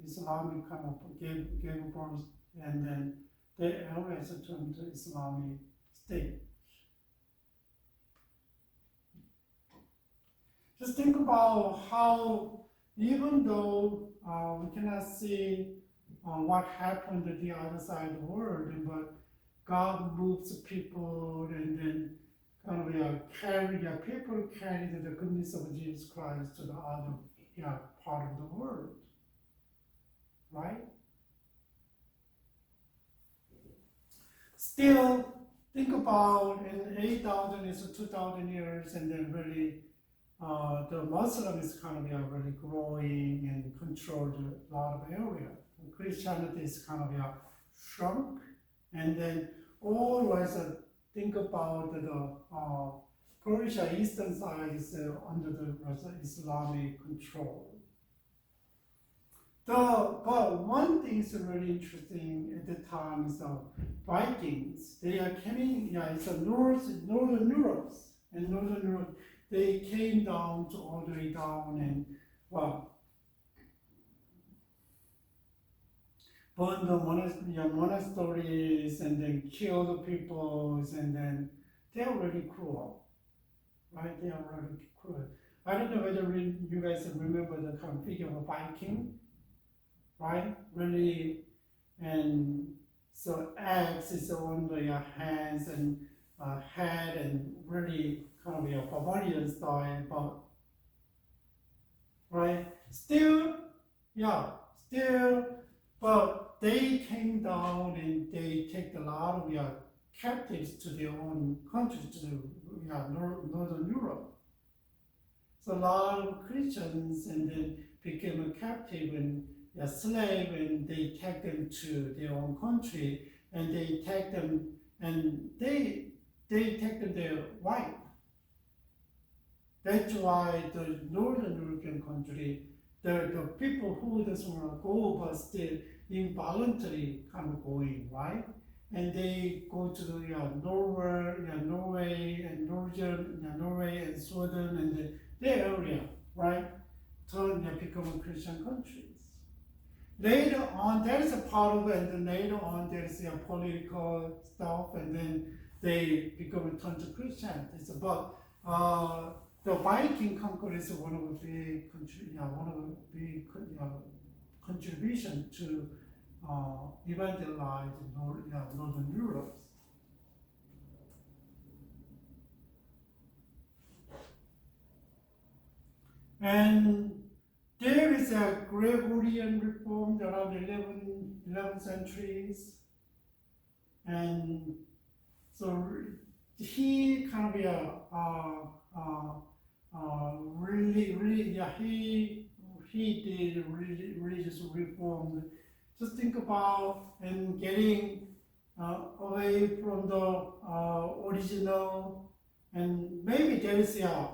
Islamic kind of gave birth, and then the areas turned to Islamic state. Just think about how, even though we cannot see what happened to the other side of the world, but God moves people, and then kind of people carry the goodness of Jesus Christ to the other part of the world, right? Still, think about in 8,000 is 2,000 years, and then really the Muslim is kind of really growing and controlled a lot of area. Christianity is kind of shrunk, and then always think about the Persia eastern side is under the Islamic control. But one thing is really interesting at the time is the Vikings. They are coming, it's northern Europe, and northern Europe. They came down to all the way down and burned the monasteries and then killed the peoples, and then they are really cruel, right? They are really cruel. I don't know whether you guys remember the kind of figure of a Viking, right? Really, and so axe is on their hands and head, and really kind of a barbarian style, but right, still, but they came down and they take a lot of captives to their own countries, to northern Europe. So a lot of Christians and then became a captive and a slave, and they take them to their own country, and they take them and they take them their wife. That's why the northern European country, the people who doesn't want to go but still involuntarily kind of going, right? And they go to Norway and Norway and Sweden and their area, right? Become Christian countries. Later on, there is a part of it, and then later on there is political stuff, and then they become a ton of Christianity. But the Viking conquerors is one of the big contribution to evangelize northern Europe. And there is a Gregorian reform around 11th centuries, and so he kind of he did religious reform. Just think about and getting away from the original, and maybe there is a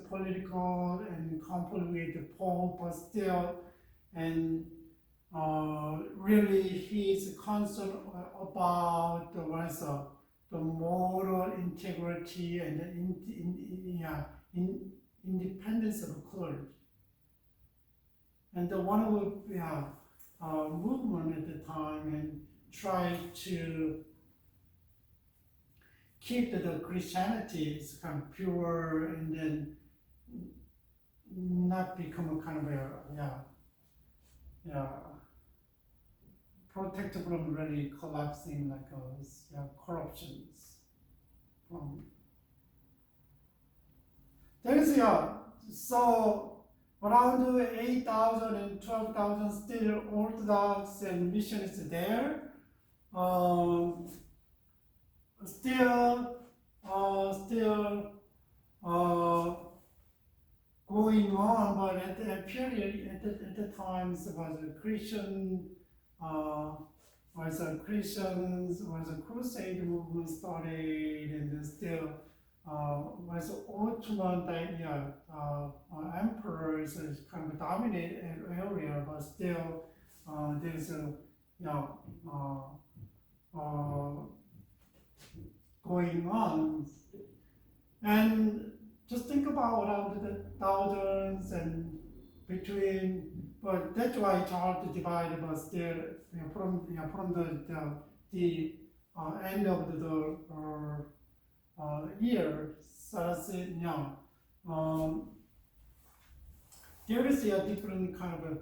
political and conflict with the Pope, but still, and really he's concerned about the moral integrity and the independence of the clergy. And the one of the movement at the time and try to keep the Christianity is kind of pure, and then not become a kind of protect from really collapsing like corruptions. There is so around 8,000 and 12,000 still Orthodox and missionaries there. Still uh, going on, but at that period, at the times was a Christian, was a crusade movement started, and then still was Ottoman emperors kind of dominate an area, but still there's a going on, and just think about around the thousands and between, but that's why it's hard to divide, but still, from the end of the year, Saracen, there is a different kind of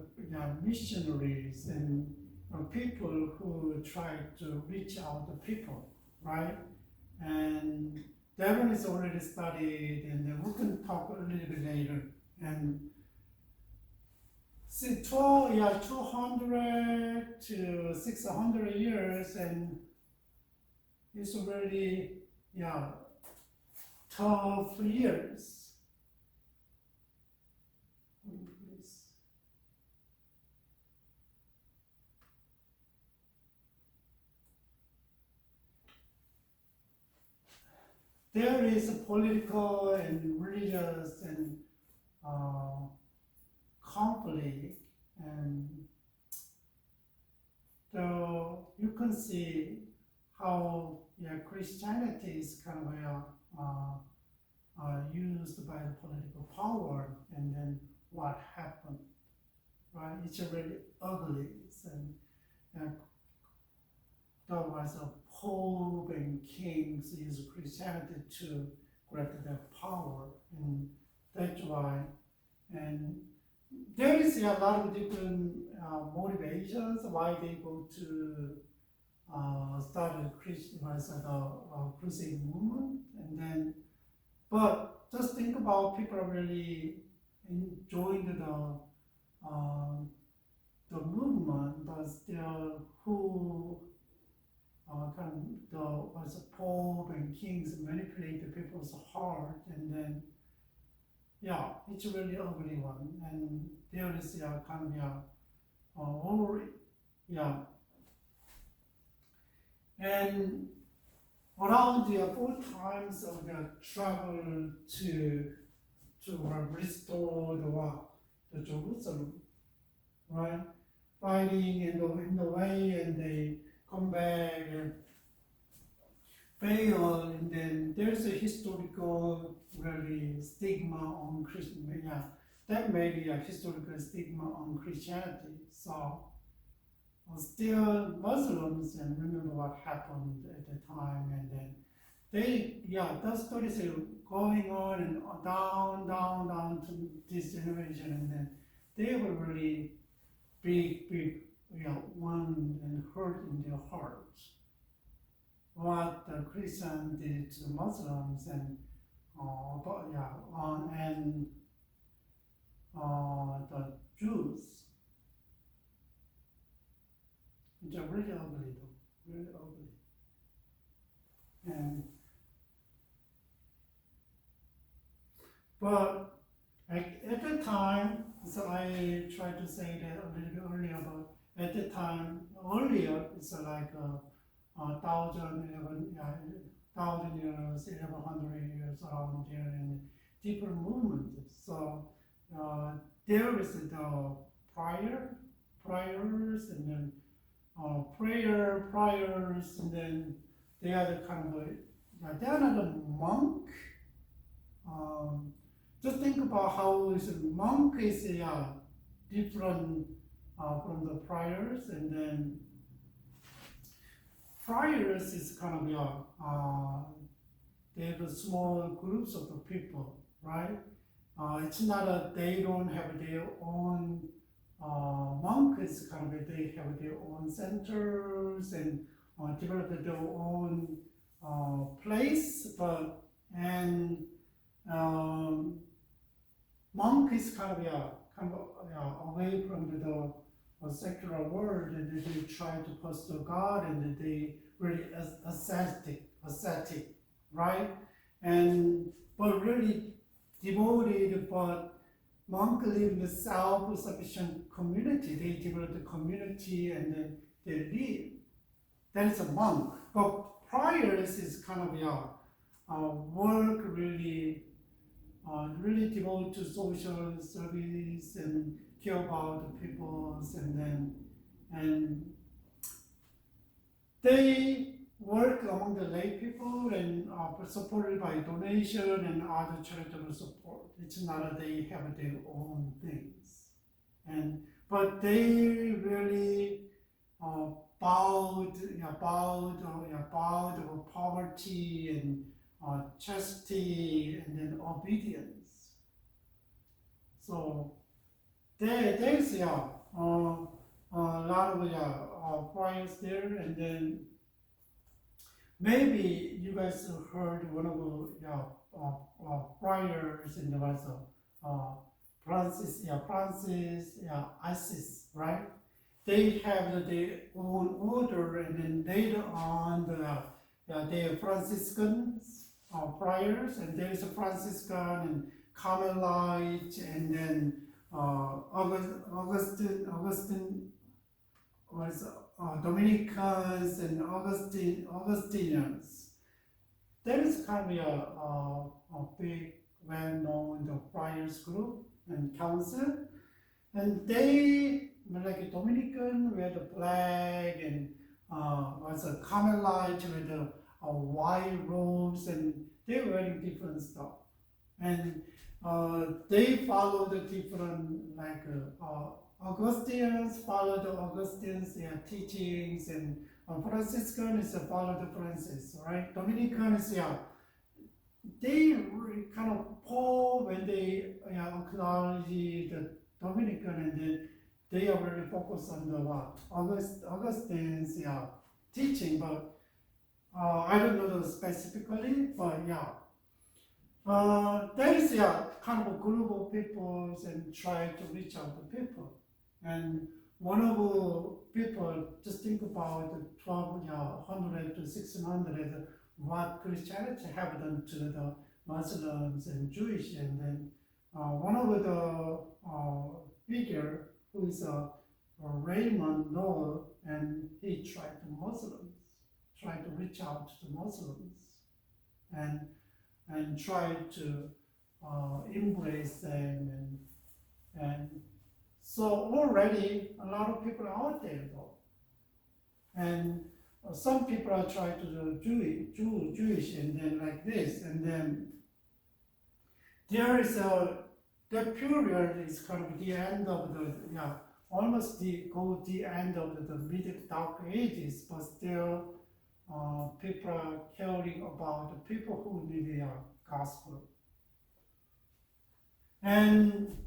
missionaries and people who try to reach out to people, right? And that one is already studied, and then we can talk a little bit later. And see, 200 to 600 years, and it's already, tough years. There is a political and religious and conflict, and so you can see how Christianity is kind of used by the political power, and then what happened, right? It's really ugly, and there was a Pope and kings use Christianity to grab their power, and that's why. And there is a lot of different motivations why they go to start a Christian crusade movement, and then. But just think about people really enjoying the movement, but still who. Was a Pope and kings manipulate the people's heart, and then it's a really ugly one, and there is and around the 4 times of the travel to restore the Jerusalem, right? Fighting in the way, and they come back and fail, and then there's a historical really stigma on Christian. That may be a historical stigma on Christianity. So still Muslims and remember what happened at the time, and then those stories are going on and down to this generation, and then they were really big wound and hurt in their hearts. What the Christians did to the Muslims, and the Jews. It's really ugly though, really ugly. And but at the time, so I tried to say that a little bit earlier, but at the time, earlier, it's like 1,000 years, 1,100 years around there, and different movements. So there is the priors, and then priors, and then they are the kind of, they are not a monk. Just think about how is a monk is different from the priors, and then priors is kind of they have small groups of the people, right? It's not they don't have their own monk is kind of they have their own centers and develop their own place, but and monk is kind of away from the secular world, and they try to pursue God, and they really ascetic, right? and but really devoted, but monk live in the self-sufficient community. They develop the community and then they live. That is a monk. But priors is kind of work really, really devoted to social service and care about the peoples, and they work among the lay people and are supported by donation and other charitable support. It's not that they have their own things, but they really bowed over poverty and chastity and then obedience. So there's a lot of friars there, and then maybe you guys heard one of the friars, and there was Francis, Isis, right? They have their own order, and then later on they are Franciscans friars, and there is a Franciscan and Carmelite, and then Augustine was Dominicans and Augustinians. There is kind of a big, well-known friars group and council, and they, like a Dominican, wear the flag, and was a Carmelite with the white robes, and they were wearing different stuff, and they follow the different, like Augustinians follow the Augustinians, their teachings, and Franciscans follow the Francis, right? Dominicans, they kind of pull when they acknowledge the Dominican, and then they are very focused on the Augustine's teaching, but I don't know specifically, but there is kind of a group of people and try to reach out to people. And one of the people just think about the 1200 to 1600, what Christianity have done to the Muslims and Jewish, and then one of the figure who is Raymond Noel, and he tried to reach out to the Muslims, and try to embrace them, and so already a lot of people are out there though, and some people are trying to do Jewish, and then like this, and then there is that period is kind of the end of the almost the end of the middle dark ages, but still people are caring about the people who need the gospel. And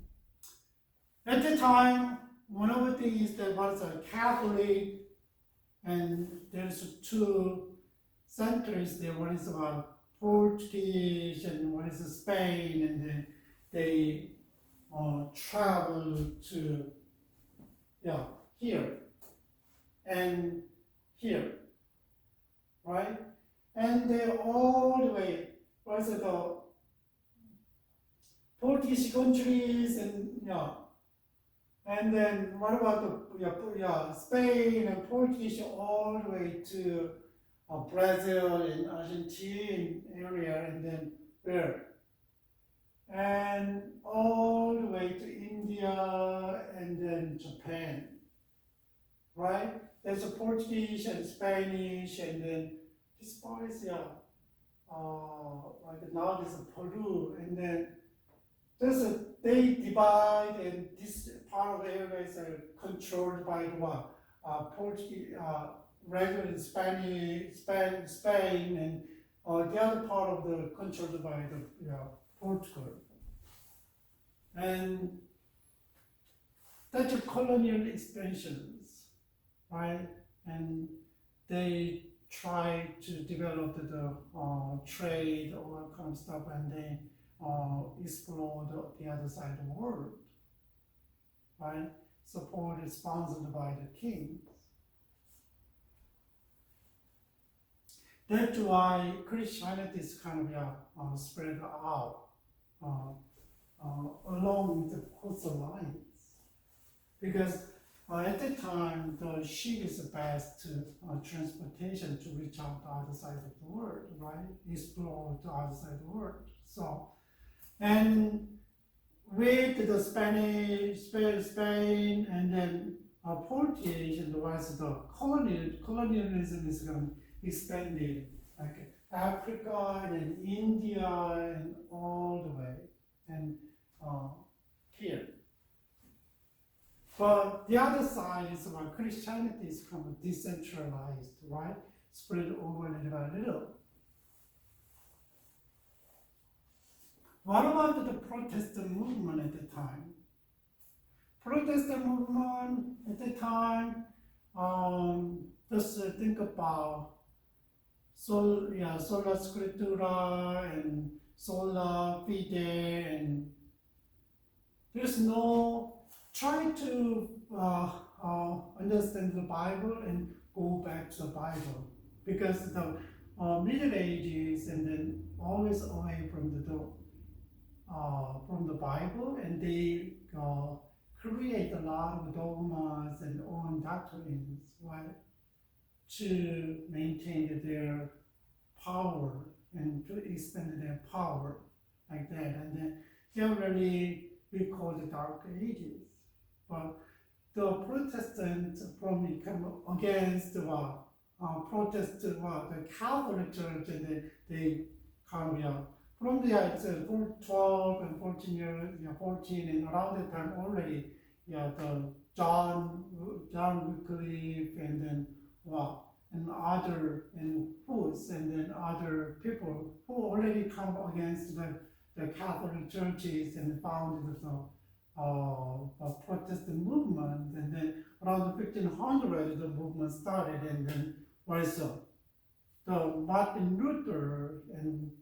at the time, one of the things that was a Catholic, and there's two centers there. One is about Portuguese, and one is Spain, and then they travel to here and here, right? And they all the way was the Portuguese countries, and then what about the Spain and Portuguese all the way to Brazil and Argentina area, and then where? And all the way to India, and then Japan, right? There's a Portuguese and Spanish, and then this part is like now there's a Peru, and then they divide, and this part of the area is controlled by the Portuguese, regular Spanish, Spain, and the other part of the controlled by the Portugal. And that's a colonial expansions, right? And they try to develop the trade, all that kind of stuff, and they explore the other side of the world, right? Supported, sponsored by the kings. That's why Christianity is kind of spread out along the coastal lines. Because at the time, the ship is the best transportation to reach out to the other side of the world, right? Explore the other side of the world. So, and with the Spain and then Portuguese and the rest of the colonialism is going to expanded like Africa and India and all the way and here. But the other side is about Christianity is kind of decentralized, right? Spread over little by little. What about the Protestant movement at the time? Protestant movement at the time, just think about sola scriptura and sola fide, and there's no try to understand the Bible and go back to the Bible, because the Middle Ages and then always away from the Bible, and they create a lot of dogmas and own doctrines, right, to maintain their power and to expand their power like that. And then generally we call the Dark Ages. But the Protestants probably come against the Catholic Church, and they come from the 12 and 14 years, 14, and around that time already, the John Wycliffe, and then and other and Hus, and then other people who already come against the Catholic churches and founded the Protestant movement. And then around 1500 the movement started, and then also the Martin Luther and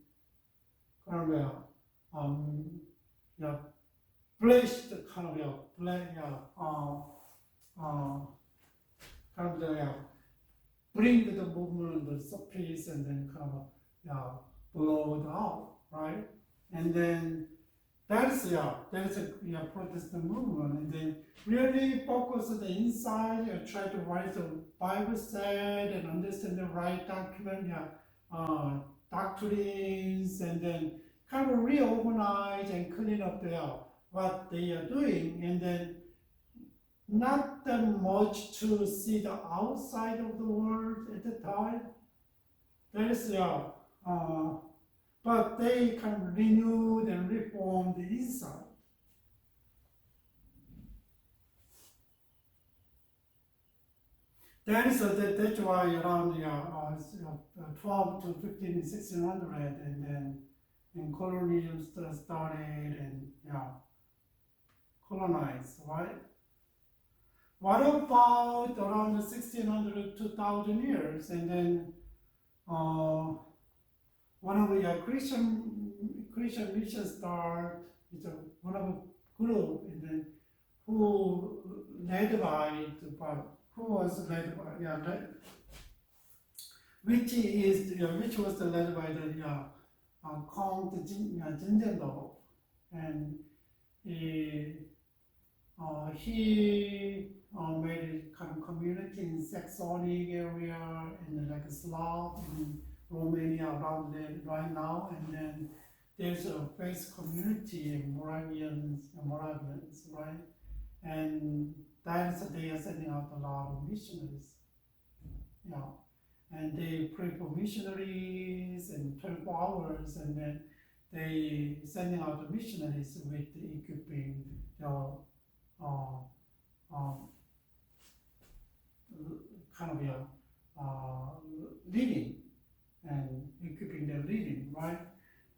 blessed bring the movement to the surface, and then blow it out, right? And then that's a Protestant movement, and then really focus on the inside, try to write the Bible said and understand the right document, doctrines, and then kind of reorganize and clean up what they are doing, and then not that much to see the outside of the world at the time. There's but they kind of renewed and reformed the inside. That's why around 12 to 15, 1600, and then colonialism started and colonized, right? What about around 1600 to 2000 years, and then one of the Christian mission start is one of a group, and then who was led by which was led by the Count Zinzendorf, and he made a kind of community in Saxony area, and like Slav in Romania around there right now, and then there's a faith community in Moravians, right? And they are sending out a lot of missionaries, and they pray for missionaries and 24 hours, and then they sending out the missionaries with equipping leading and equipping their leading, right?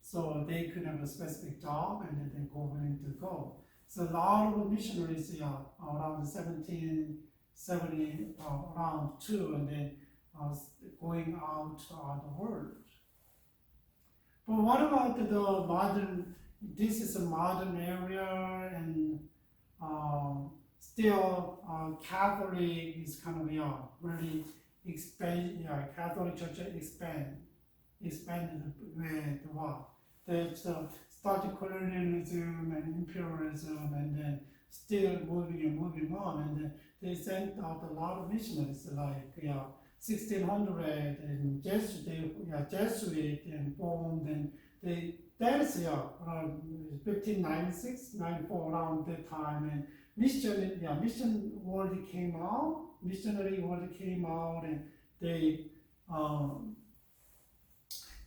So they could have a specific job, and then they go willing to go. So a lot of missionaries around 1770 around too, and then going out to the world. But what about the modern? This is a modern area, and still Catholic is kind of really expand, Catholic Church expanded with what? They started colonialism and imperialism, and then still moving on, and then they sent out a lot of missionaries, like 1600 and Jesuit and formed, and that's around 1596, 94, around that time, and mission world came out, missionary world came out, and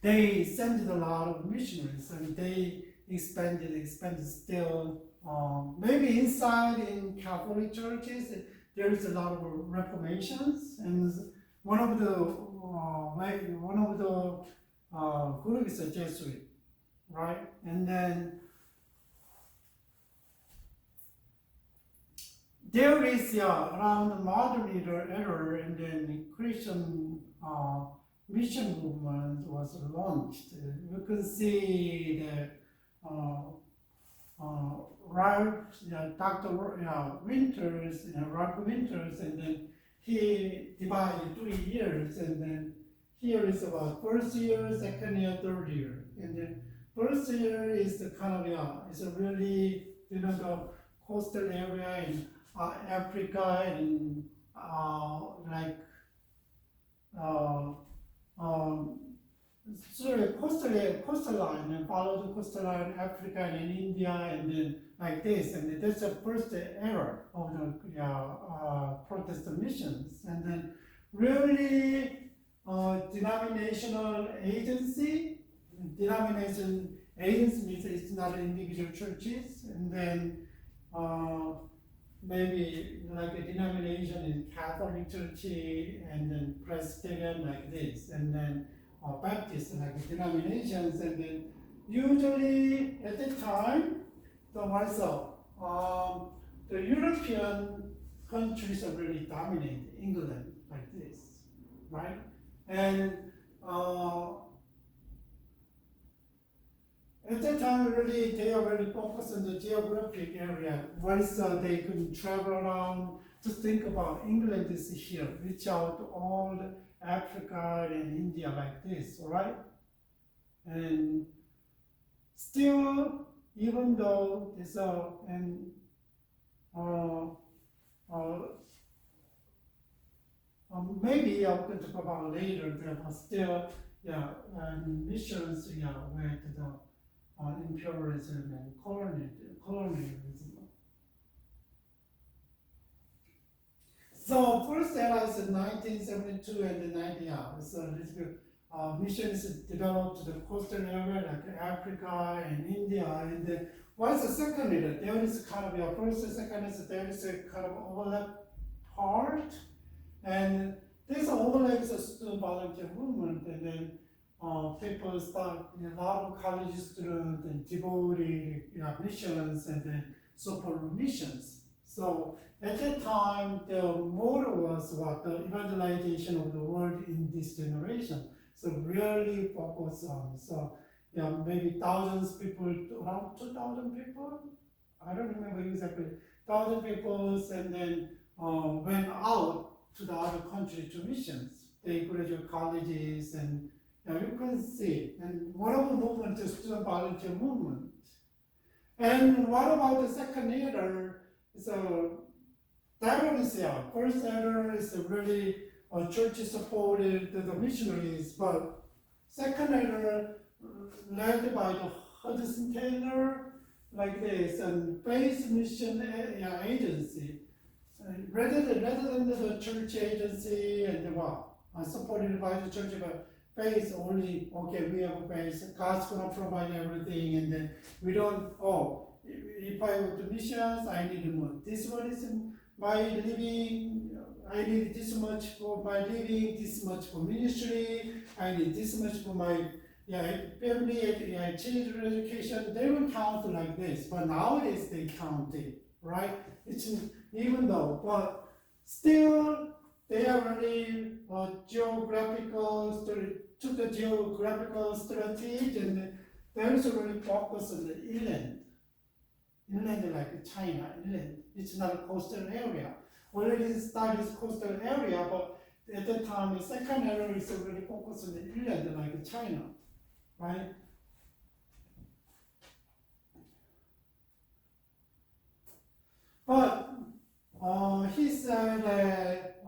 they sent a lot of missionaries, and they expanded still. Maybe inside in Catholic churches, there is a lot of reformations, and one of the group is a Jesuit, right? And then there is around the modern era, and then Christian mission movement was launched. You can see the Dr. Winters, Ralph Winters, and then he divided 3 years, and then here is about first year, second year, third year, and then first year is the kind of it's a really the coastal area in Africa, and coastal line, and follow the coastal line, Africa and India, and then like this, and that's the first era of the Protestant missions, and then really denominational agency. Denomination agency means it's not individual churches, and then maybe like a denomination in Catholic Church, and then Presbyterian like this, and then Baptist like denominations, and then usually at the time, the European countries are really dominant, England like this, right? And at that time, really, they are very focused on the geographic area. Once they could travel around, just think about England is here, reach out to all Africa and India like this, all right? And still, even though it's maybe I'm going to talk about later, there are still, missions, with the imperialism and colonialism. So first era is in 1972 and the 90s. So a little bit missions developed to the coastal area like Africa and India. And then what's the second era? There is kind of first and second is there is a kind of overlap part, and there's an overlap of student volunteer movement, and then people start, a lot of college students and devoted missions, and then support missions. So at that time, the motto was the evangelization of the world in this generation. So really focus on, maybe thousands of people, around 2,000 people, I don't remember exactly, 1,000 people, and then went out to the other country to missions. They graduate colleges, and you can see, and one of the movement is student volunteer movement. And what about the second era? So that one is first era is really church supported the missionaries, but second era led by the Hudson Taylor like this, and Faith Mission Agency. Rather than the church agency and supported by the church, but faith only, okay, we have faith, God's gonna provide everything, and then we don't, if I go to missions, I need more. This one is my living, I need this much for my living, this much for ministry, I need this much for my family, children education. They will count like this, but nowadays they count it, right? It's even though, but still they are really took the geographical strategy, and there is really focus on the inland like China, inland. It's not a coastal area. Already studies coastal area, but at that time, the second era is really focused on Inland, like China, right? But he said that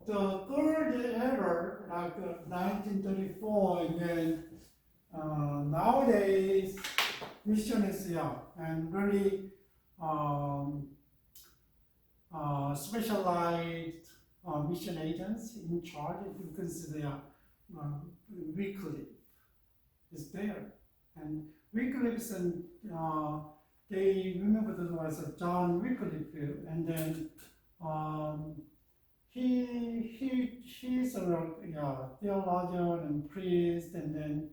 the third era, like 1934, and then nowadays, mission is and really specialized mission agents in charge. You can see they are weekly is there, and Wycliffe and they remember the was John Wycliffe, and then he's a theologian and priest, and then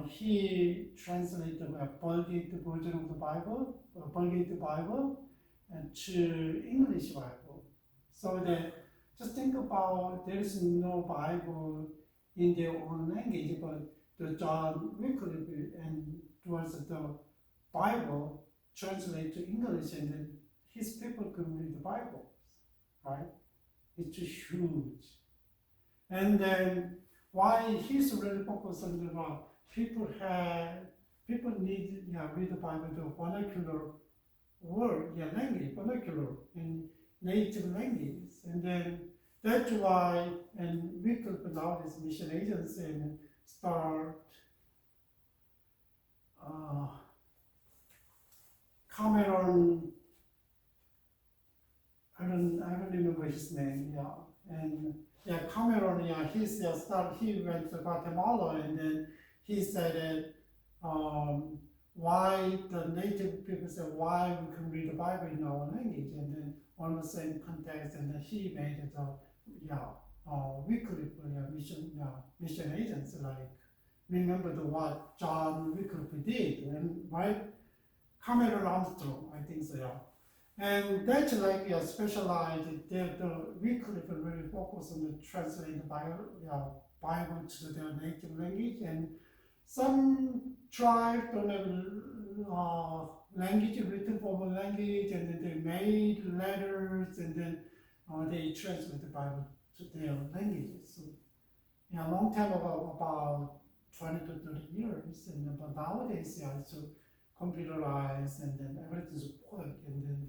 he translated a Vulgate version of the Bible, Vulgate Bible, and to English Bible. So that just think about there is no Bible in their own language, but the John Wycliffe and was the Bible translated to English, and then his people could read the Bible, right? It's huge. And then why he's really focused on the people need read the Bible, the vernacular word, language, vernacular in native language, and then that's why, and we could now this mission agency and start Cameron. I don't remember his name. And Cameron. He went to Guatemala, and then he said that why the native people said why we can read the Bible in our language, and then on the same context, and then he made it weekly mission agents, like remember what John Wycliffe did, and right, Cameron Armstrong, I think so, and that's like specialized. The Wycliffe really focus on the translating the Bible to their native language, and some tribes don't have language, written form of language, and then they made letters, and then they translate the Bible to their languages. So, a long time ago, about 20 to 30 years, and but nowadays, it's computerized, and then everything's quick, and then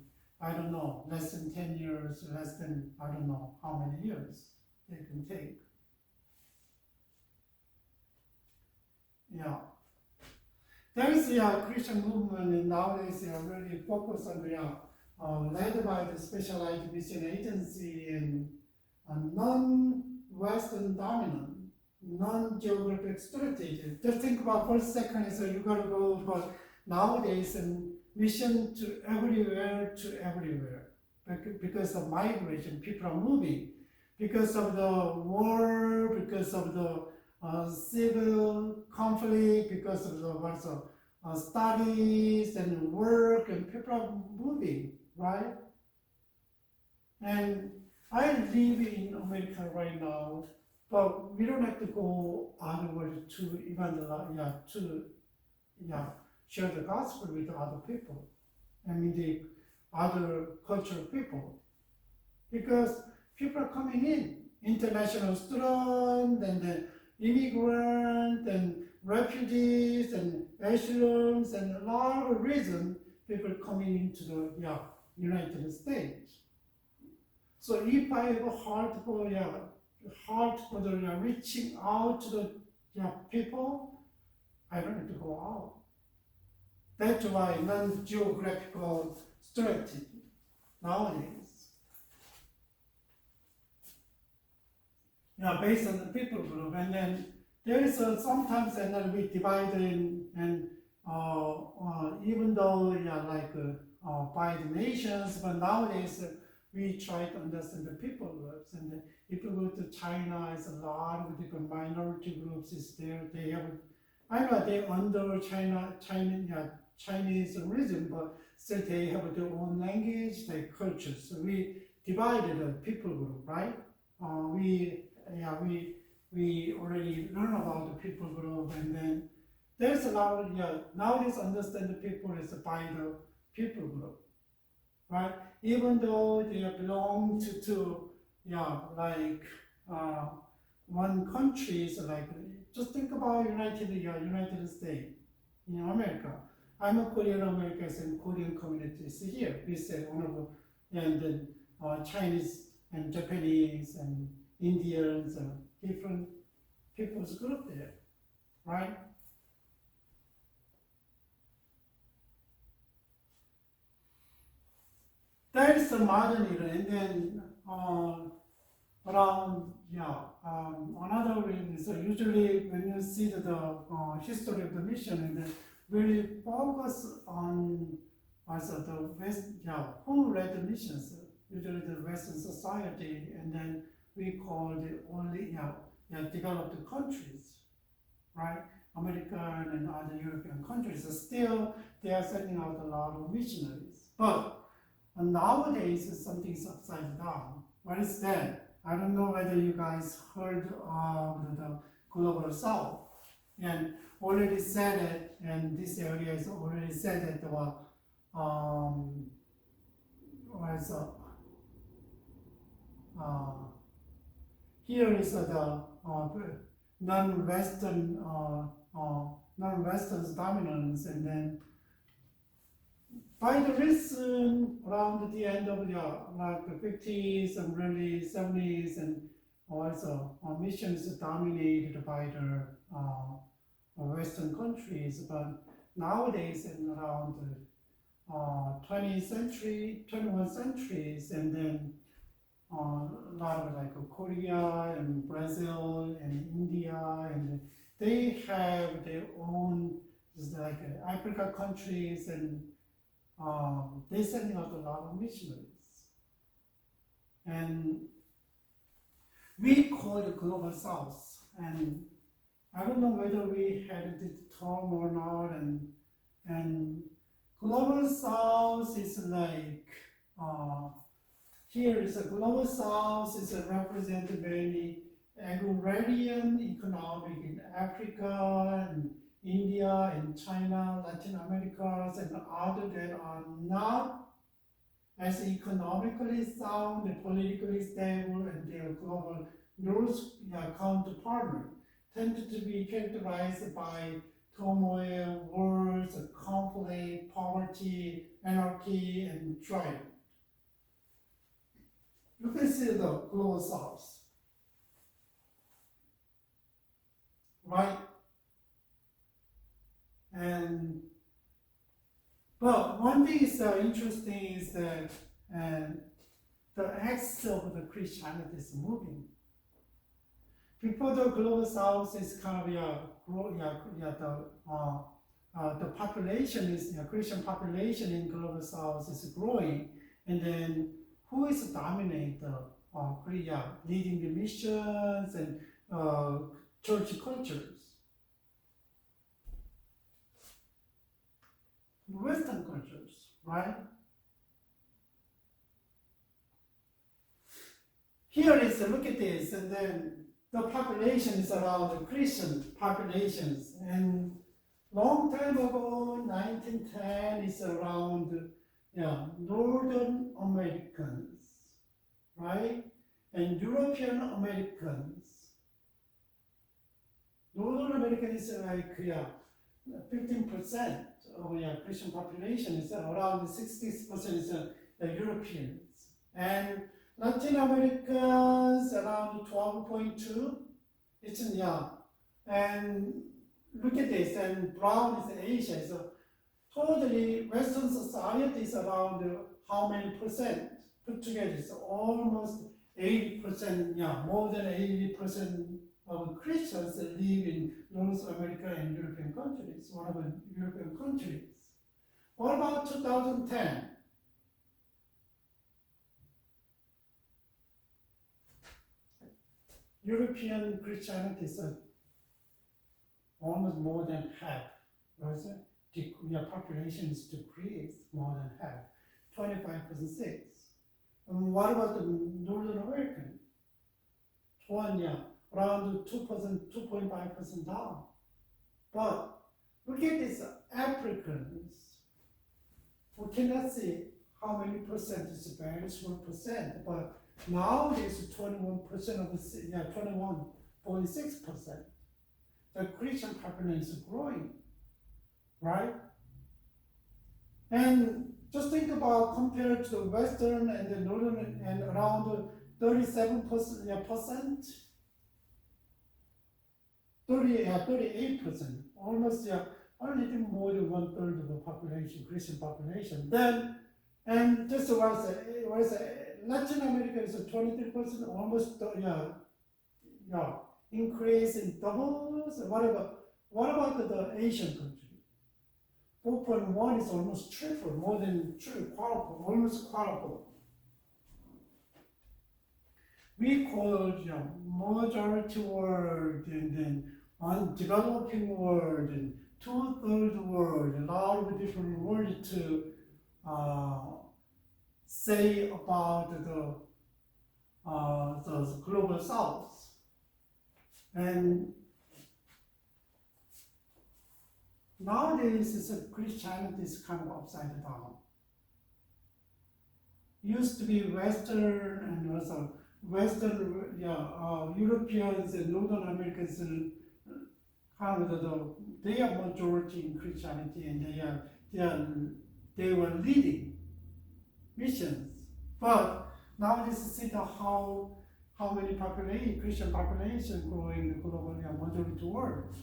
I don't know, less than 10 years, less than I don't know how many years they can take. There is a Christian movement, and nowadays they are really focused on led by the specialized mission agency and non-Western dominant, non-geographic strategy. Just think about for a second, so you gotta go, but nowadays and mission to everywhere, because of migration, people are moving, because of the war, because of the civil conflict, because of the studies and work, and people are moving, right? And I live in America right now, but we don't have to go outward to evangelize, share the gospel with other people, the other cultural people, because people are coming in, international students, and then immigrants, and refugees, and asylums, and a lot of reasons people coming into the United States. So if I have a heart for the reaching out to the people, I don't have to go out. That's why non-geographical strategy nowadays. Based on the people group, and then there is sometimes and then we divide in, and even though by the nations, but nowadays we try to understand the people groups. And if you go to China, it's a lot of different minority groups is there. They have, I know they under Chinese origin, but still they have their own language, their culture. So we divided the people group, right? We already learn about the people group, and then there's a lot of, nowadays understand the people is by the people group, right? Even though they belong to yeah, like one country is like, just think about United States, America. I'm a Korean American and Korean communities here. We say one of and then Chinese and Japanese and Indians and different people's group there, right? That is the modern era, and then around another reason is usually when you see the history of the mission, and then we focus on also the West, who led the missions, usually the Western society, and then we call the only developed countries, right? American and other European countries. Still, they are sending out a lot of missionaries, but nowadays something's upside down. What is that? I don't know whether you guys heard of the global south, and already said it, and this area is already said it. Was here is the non-Western non-Western dominance, and then by the recent around the end of the 50s and early 70s, and also missions dominated by the Western countries, but nowadays in around the 20th century, 21st centuries, and then a lot of like Korea and Brazil and India, and they have their own just like Africa countries, and they're sending out a lot of missionaries. And we call it Global South, and I don't know whether we had this term or not, and Global South is like, here is a Global South is represented mainly agrarian economic in Africa and India and China, Latin America, and other that are not as economically sound and politically stable, and their global north counterpart tended to be characterized by turmoil, wars, conflict, poverty, anarchy, and strife. You can see the global south, right? And but one thing is interesting is that the axis of the Christianity is moving. Before the global south is kind of the population is Christian population in global south is growing, and then who is dominate the Korea, leading the missions and church cultures? Western cultures, right? Here is look at this, and then the population is around the Christian populations, and long time ago, 1910 is around Northern Americans, right? And European Americans. Northern Americans is like 15% of Christian population, is around 60% is Europeans, and Latin Americans around 12.2. It's and look at this, and brown is Asia. So totally Western society is around how many percent put together? It's almost 80%. More than 80% of Christians live in North America and European countries, one of the European countries. What about 2010? European Christianity is almost more than half, right? The population is decreased more than half, 25.6. And what about the Northern American? Around 2%, 2.5% down. But look at these Africans. We cannot see how many percent is very small percent, but Now it's 21% of 21.6%. The Christian population is growing, right? And just think about compared to the Western and the Northern and around 37%, 38%, almost a little more than 1/3 of the population, Christian population. Then, and this was Latin America is 23%, almost increase in doubles. What about the Asian country? 4.1 is almost triple, more than quadruple, almost quadruple. We call majority world and then undeveloping world and 2/3 world, a lot of different words to say about the global south. And nowadays, Christianity is kind of upside down. Used to be Western and also Western, Europeans and Northern Americans, kind of they are majority in Christianity, and they were leading missions. But nowadays, see how many Christian population growing the global majority world.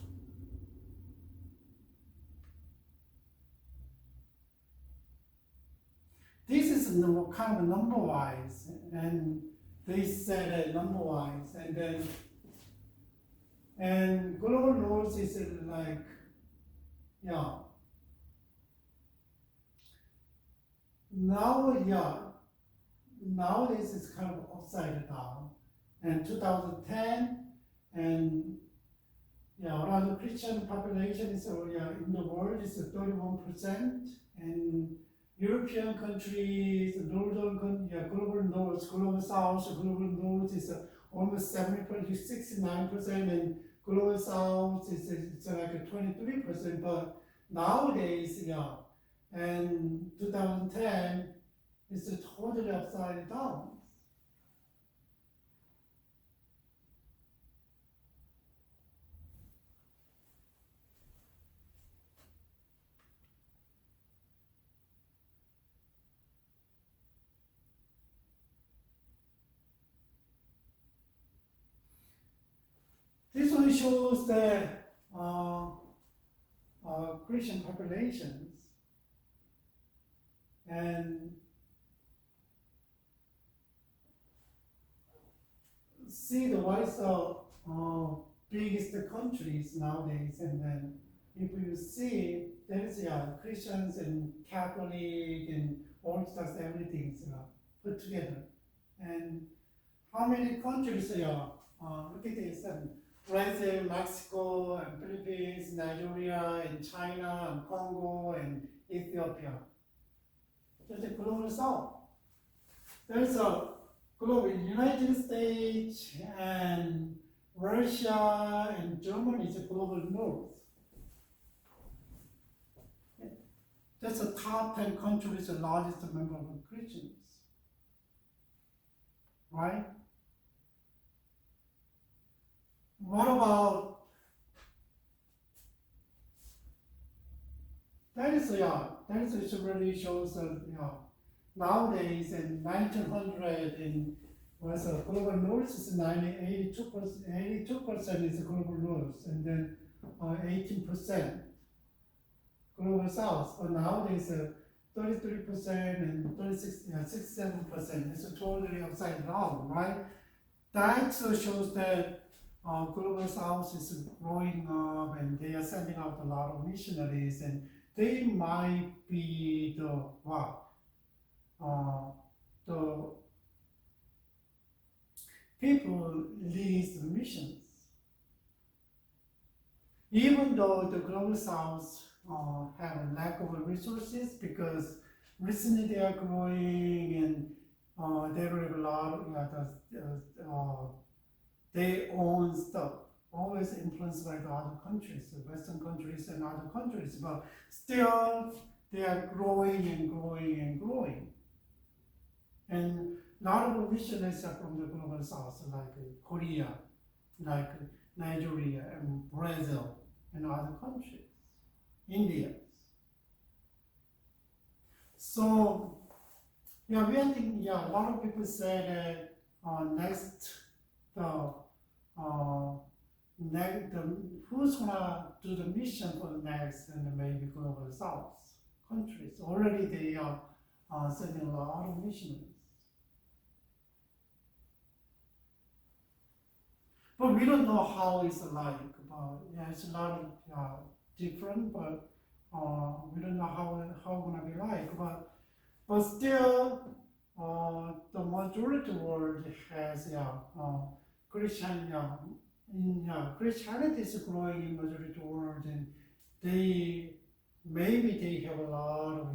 This is kind of number-wise, and they said number-wise, and global north is like, nowadays it's kind of upside down. And 2010, and around the Christian population is in the world is 31%, and European countries, global north, global south, global north is almost 69%, and global south is like 23%. But nowadays, and 2010 is totally upside down. This one shows the Christian populations, and see what is the biggest countries nowadays, and then if you see there's Christians and Catholic and Orthodox, everything is put together, and how many countries look at this. Brazil, Mexico, and Philippines, Nigeria, and China, and Congo, and Ethiopia. There's a global south. There's a global United States, and Russia, and Germany is a global north. That's the top 10 countries, the largest number of Christians. Right? What about that is really shows nowadays in 1900 in was a global north is 82% is global north, and then 18% global south. But nowadays 33% and 67%. It's totally upside down, right? That shows that global south is growing up, and they are sending out a lot of missionaries, and they might be the people leads the missions. Even though the global south have a lack of resources, because recently they are growing, and there are a lot of they own stuff, always influenced by the other countries, the Western countries and other countries, but still they are growing and growing and growing. And lot of missionaries are from the global south, like Korea, like Nigeria and Brazil and other countries, India. So yeah, we are thinking, yeah, a lot of people say that next the who's gonna do the mission for the next and maybe global south countries. Already they are sending a lot of missionaries. But we don't know how it's like. But yeah, it's a lot of different, but we don't know how gonna be like. But still, the majority world has Christian Christianity is growing in majority world, and maybe they have a lot of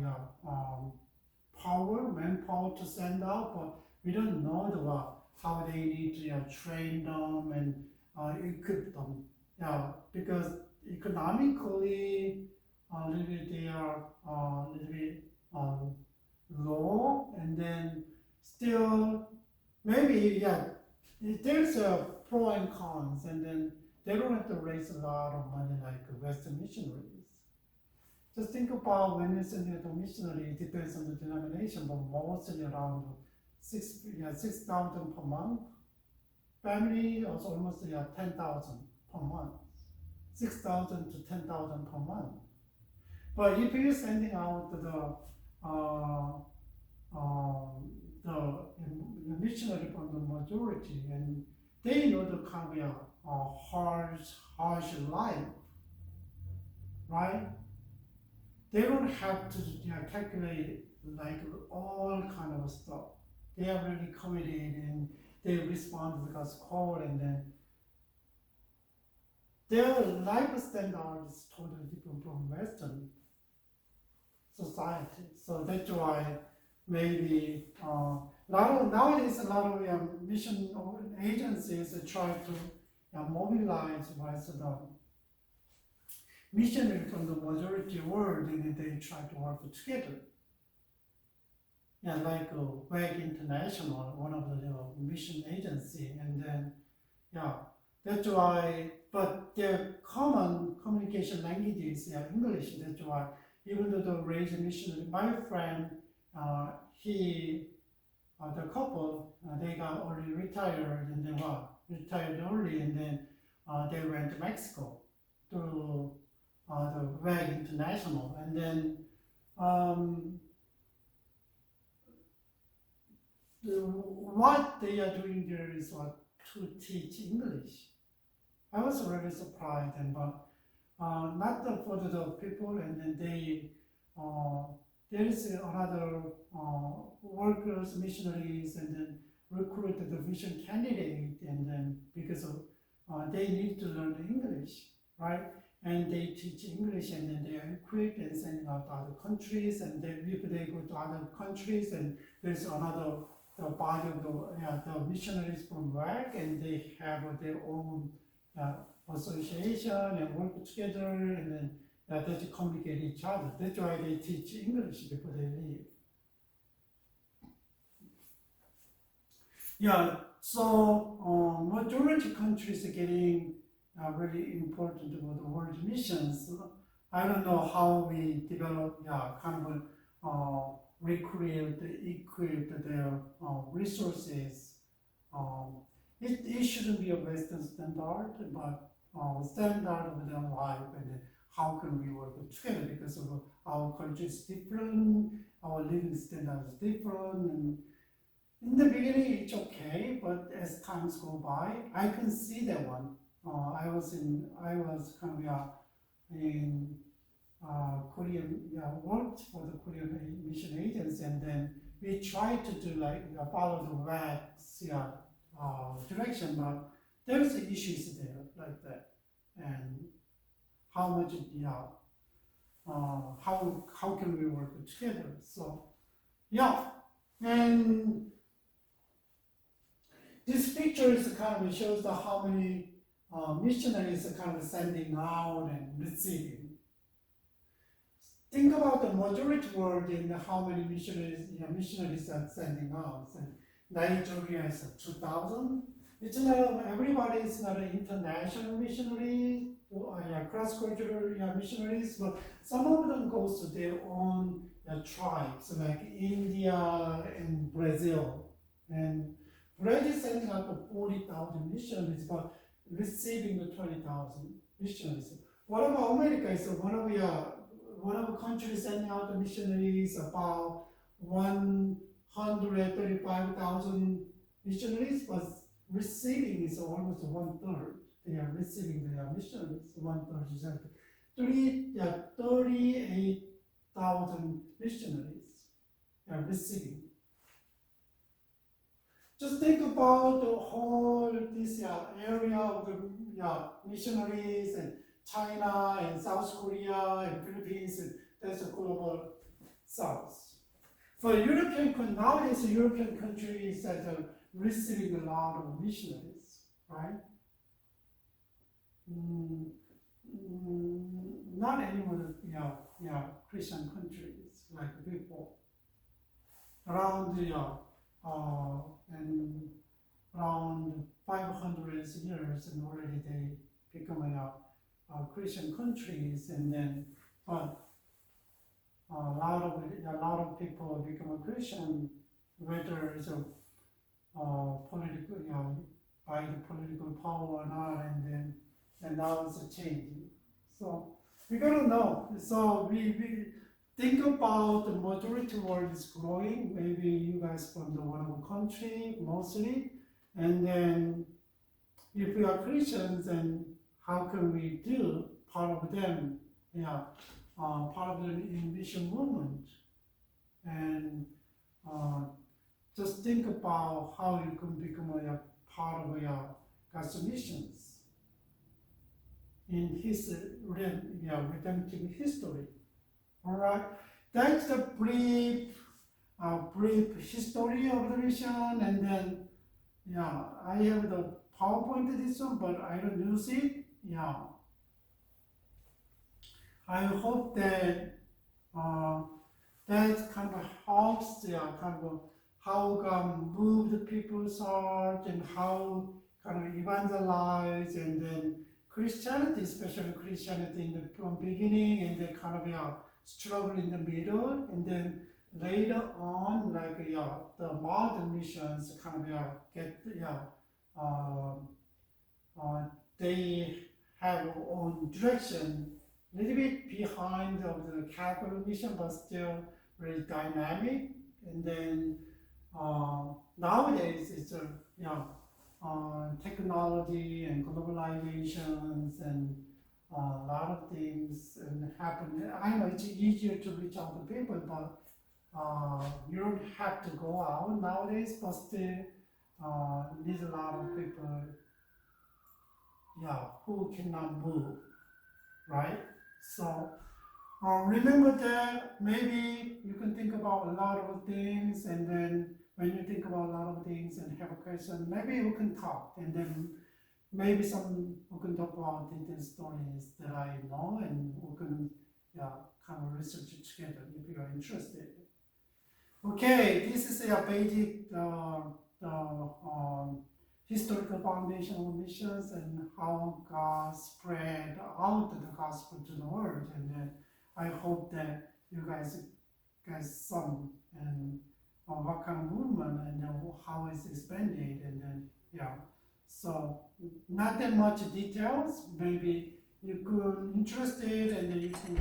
manpower to send out, but we don't know how they need to train them and equip them. Yeah, because economically, a little bit they are a little bit low, and then still maybe there's a pro and cons, and then they don't have to raise a lot of money like Western missionaries. Just think about when you send a missionary, it depends on the denomination, but mostly around 6,000 per month. Family also almost 10,000 per month, 6,000 to 10,000 per month. But if you're sending out the missionary from the majority, and they know the kind of harsh life, right? They don't have to calculate like all kind of stuff. They are really committed and they respond to God's call, and then their life standard is totally different from Western society. So that's why maybe nowadays a lot of mission agencies try to mobilize the missionaries from the majority world, and they try to work together. Yeah, like WAG International, one of the mission agency, and then that's why. But their common communication language is English. That's why even though the raised missionary, my friend, the couple, they got already retired, and they retired early, and then they went to Mexico to the WAG International, and then what they are doing there is to teach English. I was really surprised, but not for the people, and then there is another workers, missionaries, and then recruited the mission candidate, and then because they need to learn English, right? And they teach English, and then they are equipped and sending out to other countries, and then if they go to other countries, and there's another body of the missionaries from WAC, and they have their own association and work together, and then they communicate each other. That's why they teach English before they leave. Yeah, so majority countries are getting really important for the world missions. I don't know how we develop kind of recreate, equip their resources. It shouldn't be a Western standard, but standard of their life, and how can we work together, because of our culture is different, our living standard is different, and in the beginning it's okay, but as times go by, I can see that one. I was kind of in Korean, worked for the Korean mission agency, and then we tried to do follow the WAC's direction, but there's issues there like that, and how much how can we work together? So and this picture is kind of shows how many missionaries are kind of sending out and receiving. Think about the majority world and how many missionaries are sending out. And Nigeria is 2,000. It's not everybody is not an international missionary or cross-cultural missionaries, but some of them goes to their own tribes like India and Brazil. And Brazil sending out the 40,000 missionaries, but receiving the 20,000 missionaries. What about America? Is one of the countries sending out the missionaries, about 135,000 missionaries, but receiving is almost 1/3. They are receiving their missionaries, 1/3 is 38,000 missionaries are receiving. Just think about the whole this area of the missionaries and China and South Korea and Philippines. That's a global south. For nowadays, European countries that are receiving a lot of missionaries, right? Not anymore, Christian countries like before. Around around 500 years, and already they become Christian countries, and then a lot of people become a Christian, whether it's political, by the political power or not, and now it's changing. So we gotta know. So we think about the majority world is growing. Maybe you guys from the one country mostly, and then if we are Christians, then how can we do part of them? Part of the mission movement, and just think about how you can become a part of God's missions in His redemptive history. All right, that's the brief history of the mission, and then I have the PowerPoint edition, but I don't use it. I hope that that kind of helps how God move the people's heart and how kind of evangelize, and then Christianity, especially Christianity from beginning, and then kind of struggle in the middle, and then later on, like the modern missions kind of they have their own direction, a little bit behind of the Catholic mission, but still very dynamic. And then nowadays it's technology and globalizations and a lot of things and happen. I know it's easier to reach out to people, but you don't have to go out nowadays, but still need a lot of people who cannot move, right? So remember that maybe you can think about a lot of things, and then when you think about a lot of things and have a question, maybe we can talk, and then maybe we can talk about detailed stories that I know, and we can kind of research it together if you are interested. Okay, this is a basic historical foundation of missions and how God spread out the gospel to the world. And then I hope that you guys get some and what kind of movement and how it's expanded, and then so not that much details. Maybe you could interested, and then you can